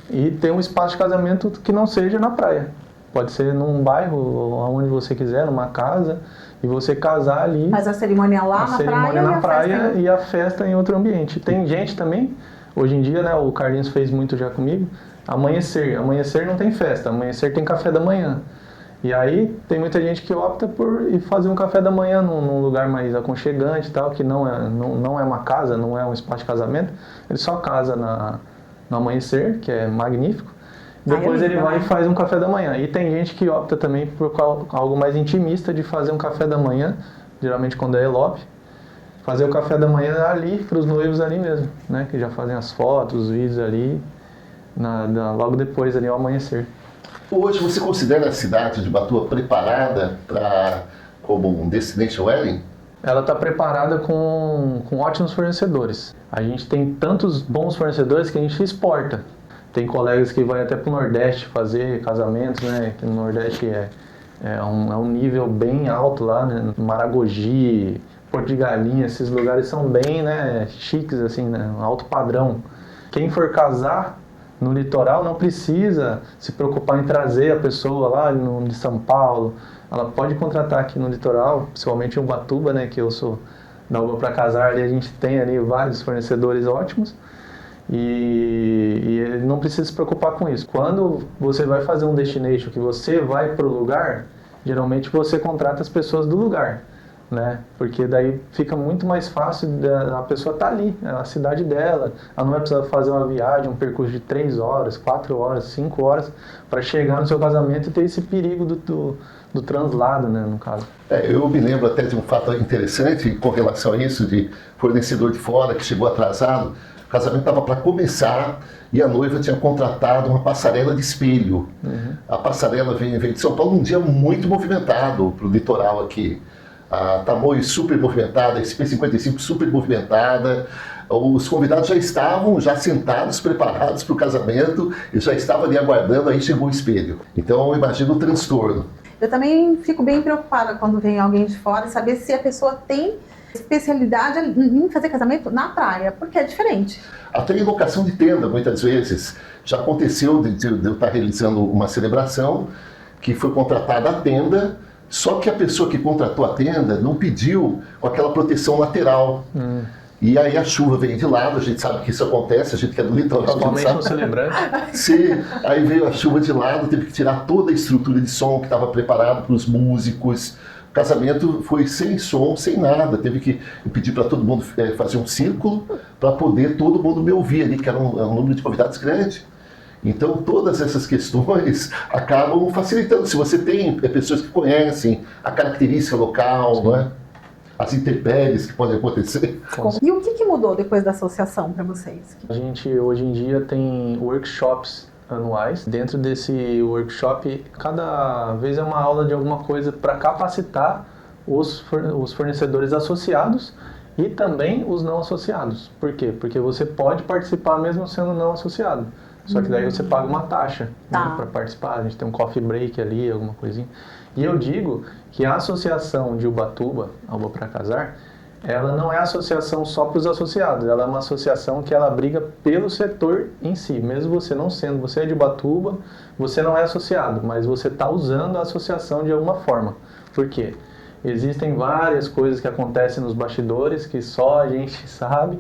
e ter um espaço de casamento que não seja na praia. Pode ser num bairro, onde você quiser, numa casa, e você casar ali. Faz a cerimônia lá na praia e a festa em outro ambiente. Tem gente também, hoje em dia, né, o Carlinhos fez muito já comigo, amanhecer não tem festa, amanhecer tem café da manhã. E aí tem muita gente que opta por ir fazer um café da manhã num lugar mais aconchegante e tal, que não é uma casa, não é um espaço de casamento. Ele só casa no amanhecer, que é magnífico. Depois ele vai e faz um café da manhã. E tem gente que opta também por algo mais intimista, de fazer um café da manhã, geralmente quando é elope, fazer o café da manhã ali, para os noivos ali mesmo, né? Que já fazem as fotos, os vídeos ali, logo depois ali ao amanhecer. Hoje você considera a cidade de Ubatuba preparada como um destination wedding? Ela está preparada com ótimos fornecedores. A gente tem tantos bons fornecedores que a gente exporta. Tem colegas que vão até para o Nordeste fazer casamentos, né? Que no Nordeste é um nível bem alto lá, né? Maragogi, Porto de Galinha, esses lugares são bem, né, chiques, assim, né? Alto padrão. Quem for casar no litoral não precisa se preocupar em trazer a pessoa lá de São Paulo. Ela pode contratar aqui no litoral, principalmente em Ubatuba, né? Que eu sou da Uba para Casar, ali a gente tem ali vários fornecedores ótimos. E ele não precisa se preocupar com isso. Quando você vai fazer um destination, que você vai para o lugar, geralmente você contrata as pessoas do lugar, né? Porque daí fica muito mais fácil a pessoa estar ali, a cidade dela. Ela não vai precisar fazer uma viagem, um percurso de 3 horas, 4 horas, 5 horas para chegar no seu casamento e ter esse perigo do translado, né, no caso. Eu me lembro até de um fato interessante com relação a isso, de fornecedor de fora que chegou atrasado. O casamento estava para começar e a noiva tinha contratado uma passarela de espelho. Uhum. A passarela veio de São Paulo num dia muito movimentado para o litoral aqui. A Tamoios super movimentada, a SP55 super movimentada. Os convidados já estavam sentados, preparados para o casamento e já estavam ali aguardando, aí chegou o espelho. Então eu imagino o transtorno. Eu também fico bem preocupada quando vem alguém de fora, saber se a pessoa tem especialidade em fazer casamento na praia, porque é diferente. Até em locação de tenda, muitas vezes. Já aconteceu de eu estar realizando uma celebração que foi contratada a tenda, só que a pessoa que contratou a tenda não pediu com aquela proteção lateral. E aí a chuva vem de lado, a gente sabe que isso acontece, a gente que é do litoral. Principalmente no celebrante. Sim, aí veio a chuva de lado, teve que tirar toda a estrutura de som que estava preparada para os músicos. O casamento foi sem som, sem nada. Teve que pedir para todo mundo fazer um círculo para poder todo mundo me ouvir ali, que era um número de convidados grande. Então, todas essas questões acabam facilitando. Se você tem pessoas que conhecem a característica local, não é? As intempéries que podem acontecer. E o que mudou depois da associação para vocês? A gente, hoje em dia, tem workshops anuais. Dentro desse workshop, cada vez é uma aula de alguma coisa para capacitar os fornecedores associados e também os não associados. Por quê? Porque você pode participar mesmo sendo não associado. Só que daí você paga uma taxa, né, para participar. A gente tem um coffee break ali, alguma coisinha. E eu digo que a associação de Ubatuba, a Uba para Casar, ela não é associação só para os associados, ela é uma associação que ela briga pelo setor em si. Mesmo você não sendo, você é de Ubatuba, você não é associado, mas você está usando a associação de alguma forma. Por quê? Existem várias coisas que acontecem nos bastidores que só a gente sabe,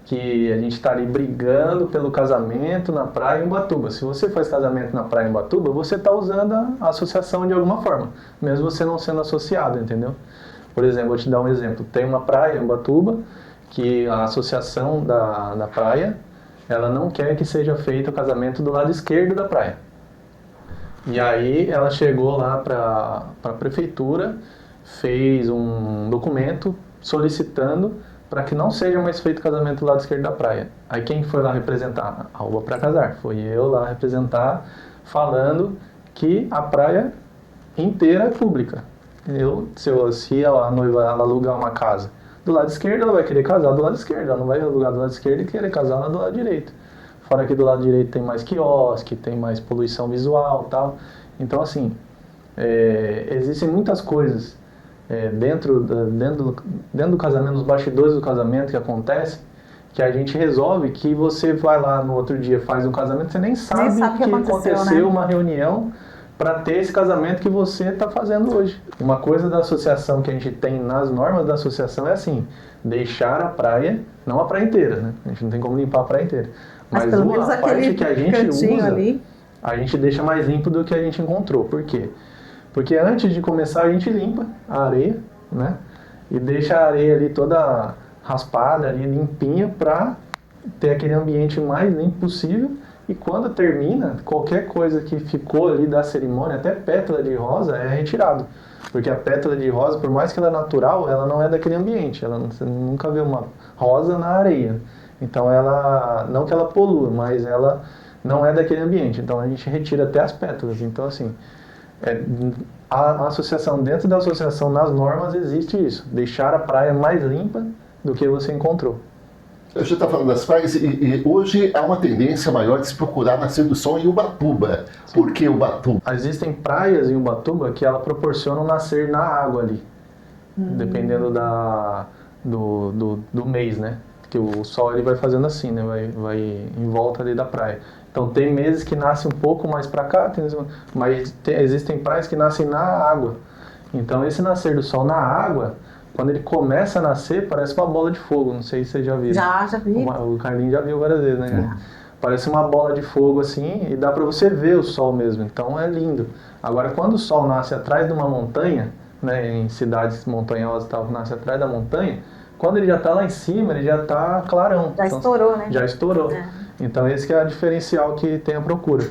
que a gente está ali brigando pelo casamento na praia em Ubatuba. Se você faz casamento na praia em Ubatuba, você está usando a associação de alguma forma, mesmo você não sendo associado, entendeu? Por exemplo, vou te dar um exemplo. Tem uma praia em Ubatuba que a associação da praia, ela não quer que seja feito o casamento do lado esquerdo da praia. E aí ela chegou lá para a prefeitura, fez um documento solicitando para que não seja mais feito casamento do lado esquerdo da praia. Aí quem foi lá representar? A Uba para Casar. Foi eu lá representar, falando que a praia inteira é pública. Se a noiva ela alugar uma casa do lado esquerdo, ela vai querer casar do lado esquerdo. Ela não vai alugar do lado esquerdo e querer casar lá do lado direito. Fora que do lado direito tem mais quiosque, tem mais poluição visual e tal. Então, assim, existem muitas coisas dentro do casamento, nos bastidores do casamento que acontece, que a gente resolve, que você vai lá no outro dia, faz um casamento, você nem sabe que aconteceu, né? Uma reunião para ter esse casamento que você está fazendo hoje. Uma coisa da associação que a gente tem nas normas da associação é assim, deixar a praia, não a praia inteira, né? A gente não tem como limpar a praia inteira. Mas pelo menos a parte que a gente usa, ali, a gente deixa mais limpo do que a gente encontrou. Por quê? Porque antes de começar a gente limpa a areia, né? E deixa a areia ali toda raspada, ali limpinha, para ter aquele ambiente mais limpo possível. E quando termina, qualquer coisa que ficou ali da cerimônia, até pétala de rosa, é retirado. Porque a pétala de rosa, por mais que ela é natural, ela não é daquele ambiente. Você nunca vê uma rosa na areia. Então ela, não que ela polua, mas ela não é daquele ambiente. Então a gente retira até as pétalas. Então assim, a associação, dentro da associação, nas normas existe isso. Deixar a praia mais limpa do que você encontrou. A gente está falando das praias e hoje há uma tendência maior de se procurar nascer do sol em Ubatuba. Sim. Por que Ubatuba? Existem praias em Ubatuba que ela proporcionam nascer na água ali, dependendo do mês, né? Que o sol ele vai fazendo assim, né? Vai em volta ali da praia. Então tem meses que nasce um pouco mais para cá, mas existem praias que nascem na água. Então esse nascer do sol na água, quando ele começa a nascer, parece uma bola de fogo. Não sei se você já viu. Já vi. O Carlinhos já viu várias vezes, né? Parece uma bola de fogo assim, e dá para você ver o sol mesmo. Então é lindo. Agora, quando o sol nasce atrás de uma montanha, né, em cidades montanhosas e tal, nasce atrás da montanha, quando ele já está lá em cima, ele já está clarão. Já então, estourou, né? Já estourou. Então esse que é o diferencial que tem a procura.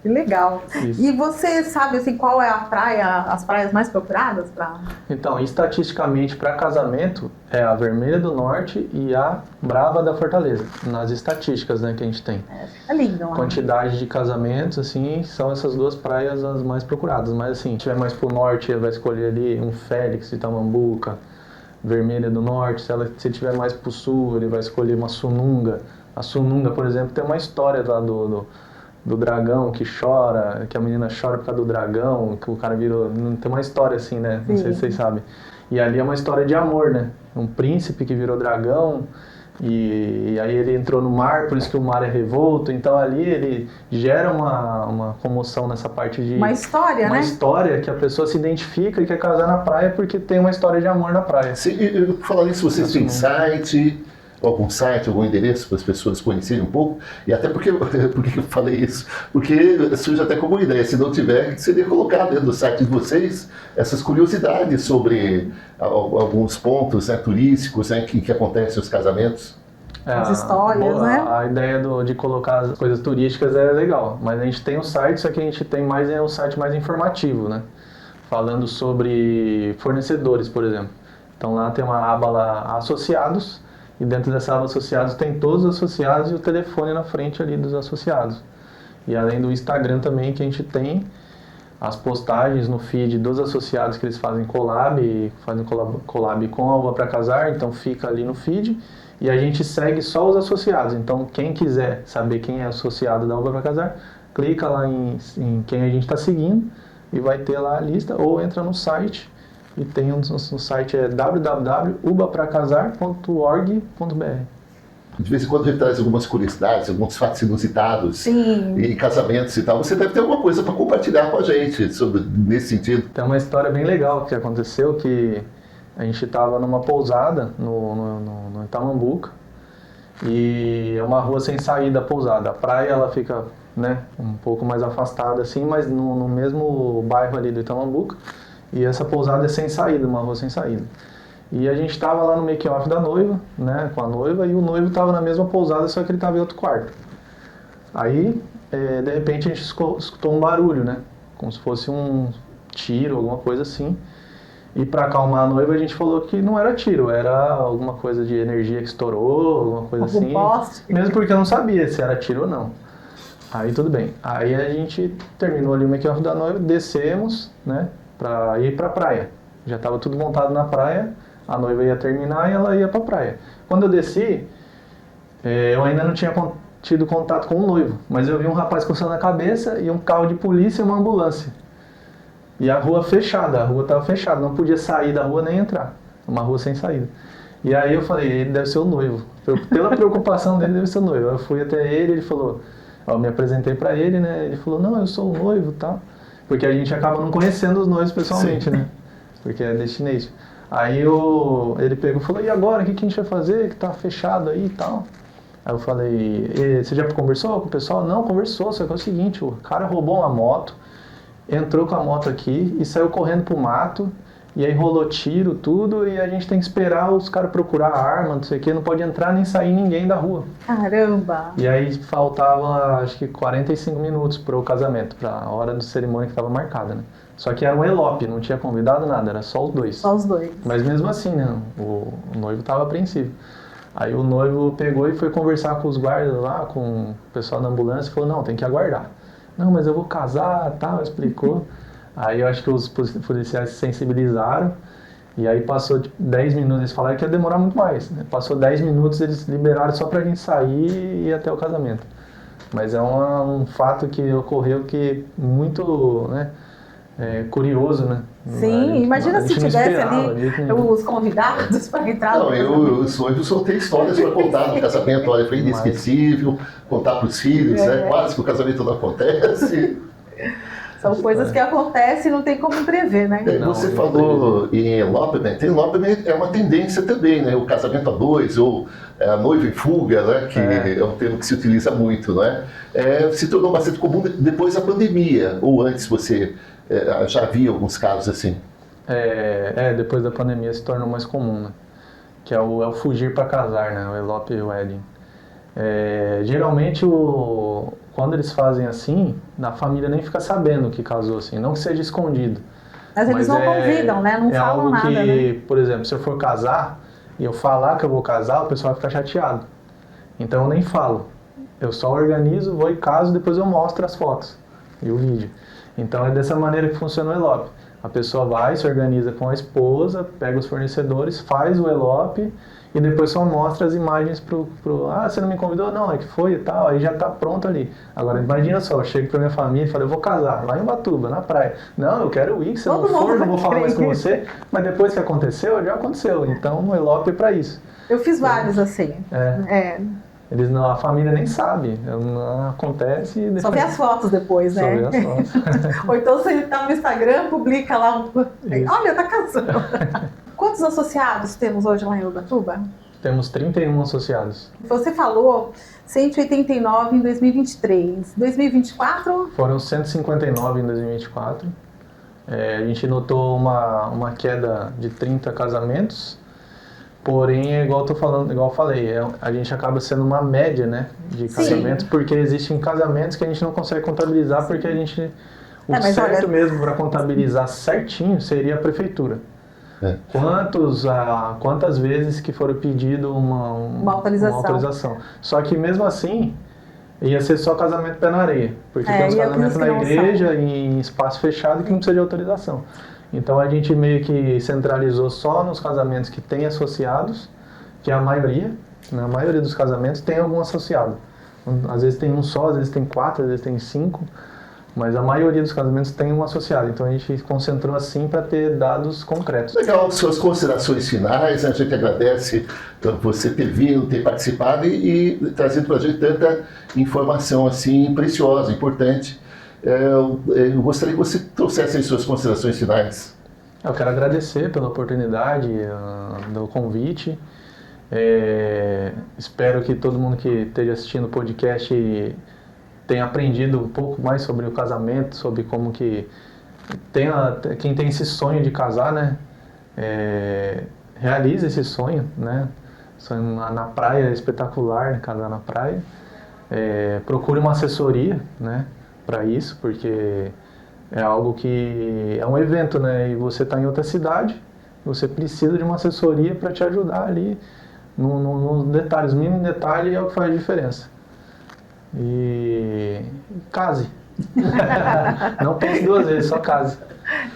Que legal. Isso. E você sabe assim, qual é a praia, as praias mais procuradas para? Então, estatisticamente, para casamento, é a Vermelha do Norte e a Brava da Fortaleza. Nas estatísticas, né, que a gente tem. É lindo, né? Quantidade de casamentos, assim, são essas duas praias as mais procuradas. Mas, assim, se tiver mais pro norte, ele vai escolher ali um Félix de Tamambuca, Vermelha do Norte. Se tiver mais pro sul, ele vai escolher uma Sununga. A Sununga, por exemplo, tem uma história lá do dragão que chora, que a menina chora por causa do dragão, que o cara virou... Tem uma história assim, né? Não sei se vocês sabem. E ali é uma história de amor, né? Um príncipe que virou dragão e aí ele entrou no mar, por isso que o mar é revolto. Então ali ele gera uma comoção nessa parte de... Uma história, né? Uma história que a pessoa se identifica e quer casar na praia porque tem uma história de amor na praia. Sim, eu falar nisso, vocês têm site... algum site, algum endereço para as pessoas conhecerem um pouco, e até porque eu falei isso, porque surge até como ideia, se não tiver, seria colocar dentro do site de vocês essas curiosidades sobre alguns pontos, né, turísticos, né, que acontecem nos casamentos. As histórias, né? A ideia de colocar as coisas turísticas é legal, mas a gente tem um site, só que a gente tem um site mais informativo, né? Falando sobre fornecedores, por exemplo. Então lá tem uma aba lá, associados, e dentro dessa aba associados tem todos os associados e o telefone na frente ali dos associados. E além do Instagram também, que a gente tem as postagens no feed dos associados que eles fazem collab com a Uba para Casar, então fica ali no feed. E a gente segue só os associados. Então quem quiser saber quem é associado da Uba para Casar, clica lá em quem a gente está seguindo e vai ter lá a lista, ou entra no site. E tem no site www.ubapracasar.org.br. De vez em quando a gente traz algumas curiosidades, alguns fatos inusitados. Sim. E casamentos e tal. Você deve ter alguma coisa para compartilhar com a gente nesse sentido. Tem uma história bem legal que aconteceu, que a gente estava numa pousada no Tamambuca, e é uma rua sem saída a pousada. A praia ela fica, né, um pouco mais afastada assim, mas no mesmo bairro ali do Itamambuca. E essa pousada é sem saída, uma rua sem saída. E a gente estava lá no make-off da noiva, né, com a noiva, e o noivo estava na mesma pousada, só que ele estava em outro quarto. Aí, de repente, a gente escutou um barulho, né, como se fosse um tiro, alguma coisa assim. E para acalmar a noiva, a gente falou que não era tiro, era alguma coisa de energia que estourou, alguma coisa Algum assim. poste. Mesmo porque eu não sabia se era tiro ou não. Aí tudo bem. Aí a gente terminou ali o make-off da noiva, descemos, né, pra ir pra praia. Já tava tudo montado na praia, a noiva ia terminar e ela ia pra praia. Quando eu desci, eu ainda não tinha tido contato com o noivo, mas eu vi um rapaz coçando a cabeça e um carro de polícia e uma ambulância. E a rua fechada, a rua estava fechada, não podia sair da rua nem entrar. Uma rua sem saída. E aí eu falei, ele deve ser o noivo. Pela preocupação dele, deve ser o noivo. Eu fui até ele, ele falou, eu me apresentei para ele, né? Ele falou, não, eu sou o noivo e tal. Porque a gente acaba não conhecendo os noivos pessoalmente, né? Porque é destination. Aí ele pegou e falou, e agora, o que a gente vai fazer? Que tá fechado aí e tal. Aí eu falei, você já conversou com o pessoal? Não, conversou, só que é o seguinte, o cara roubou uma moto, entrou com a moto aqui e saiu correndo pro mato, e aí rolou tiro, tudo, e a gente tem que esperar os caras procurar a arma, não sei o que, não pode entrar nem sair ninguém da rua. Caramba! E aí faltava, acho que 45 minutos pro casamento, pra hora de cerimônia que estava marcada, né? Só que era um elope, não tinha convidado nada, era só os dois. Só os dois. Mas mesmo assim, né, o noivo tava apreensivo. Aí o noivo pegou e foi conversar com os guardas lá, com o pessoal da ambulância, e falou, não, tem que aguardar. Não, mas eu vou casar, tal, explicou. Aí eu acho que os policiais se sensibilizaram, e aí passou 10 minutos, eles falaram que ia demorar muito mais, né? Passou 10 minutos, eles liberaram só pra gente sair e ir até o casamento. Mas é um fato que ocorreu que muito, né, curioso, né? Sim, imagina se tivesse ali os convidados para entrar. Não, os noivos só tem histórias para contar no casamento. Olha, foi inesquecível, contar para os filhos, né? Quase que o casamento não acontece. São coisas que acontecem e não tem como prever, né? Você falou em elopement. Elopement é uma tendência também, né? O casamento a dois, ou a noiva em fuga, né? Que é um termo que se utiliza muito, não é? Se tornou bastante comum depois da pandemia, ou antes você já havia alguns casos assim? Depois da pandemia se tornou mais comum, né? Que é o fugir para casar, né? O elope wedding. Geralmente, quando eles fazem assim, a família nem fica sabendo que casou assim, não que seja escondido. Mas eles não convidam, né? Não falam algo nada, que, né? por exemplo, se eu for casar e eu falar que eu vou casar, o pessoal vai ficar chateado. Então eu nem falo. Eu só organizo, vou e caso, depois eu mostro as fotos e o vídeo. Então é dessa maneira que funciona o elope. A pessoa vai, se organiza com a esposa, pega os fornecedores, faz o elope e depois só mostra as imagens você não me convidou? Não, é que foi e tal, aí já tá pronto ali. Agora imagina só, eu chego pra minha família e falo, eu vou casar lá em Ubatuba, na praia. Não, eu quero ir, se eu não for, não vou falar mais com você. Mas depois que aconteceu, já aconteceu. Então o elope é pra isso. Eu fiz vários assim. Eles não, a família nem sabe, não acontece. E depois... Só vê as fotos depois, né? Só vê as fotos. Ou então você tá no Instagram, publica lá, olha, tá casando. Quantos associados temos hoje lá em Ubatuba? Temos 31 associados. Você falou 189 em 2023. 2024? Foram 159 em 2024. A gente notou uma queda de 30 casamentos. Porém, igual eu falei, a gente acaba sendo uma média, né, de casamentos, porque existem casamentos que a gente não consegue contabilizar, porque a gente... certo mesmo para contabilizar certinho seria a prefeitura. Quantas vezes que foram pedido uma autorização. Só que mesmo assim, ia ser só casamento pé na areia, porque tem uns casamentos na igreja, em espaço fechado, que não precisa de autorização. Então a gente meio que centralizou só nos casamentos que tem associados, que é a maioria, na maioria dos casamentos tem algum associado. Às vezes tem um só, às vezes tem 4, às vezes tem 5, mas a maioria dos casamentos tem um associado. Então a gente concentrou assim para ter dados concretos. Legal, suas considerações finais, a gente agradece por você ter vindo, ter participado e trazido para a gente tanta informação assim preciosa, importante. Eu gostaria que você trouxesse as suas considerações finais. Eu quero agradecer pela oportunidade, do convite. Espero que todo mundo que esteja assistindo o podcast tenha aprendido um pouco mais sobre o casamento, sobre como que quem tem esse sonho de casar, né, realiza esse sonho, né? Sonho na praia é espetacular, casar na praia. Procure uma assessoria, né, para isso, porque é algo que é um evento, né? E você está em outra cidade, você precisa de uma assessoria para te ajudar ali nos detalhes, mínimo detalhe é o que faz diferença. E case. Não pense 2 vezes, só case.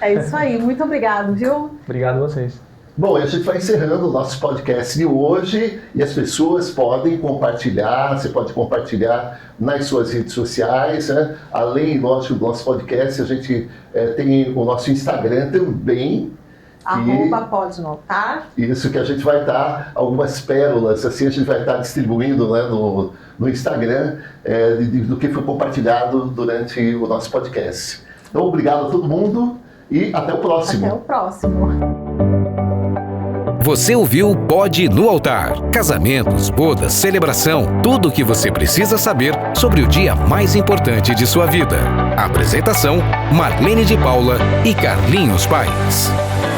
É isso aí, muito obrigado, viu? Obrigado a vocês. Bom, a gente vai encerrando o nosso podcast de hoje e as pessoas podem compartilhar, você pode compartilhar nas suas redes sociais, né? Além, lógico, do nosso podcast, a gente tem o nosso Instagram também. @pode no altar. Isso, que a gente vai dar algumas pérolas, assim, a gente vai estar distribuindo, né, no Instagram do que foi compartilhado durante o nosso podcast. Então, obrigado a todo mundo e até o próximo. Até o próximo. Você ouviu Pode no Altar. Casamentos, bodas, celebração, tudo o que você precisa saber sobre o dia mais importante de sua vida. Apresentação: Marlene de Paula e Carlinhos Paes.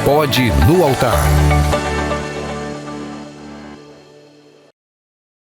Pode no Altar.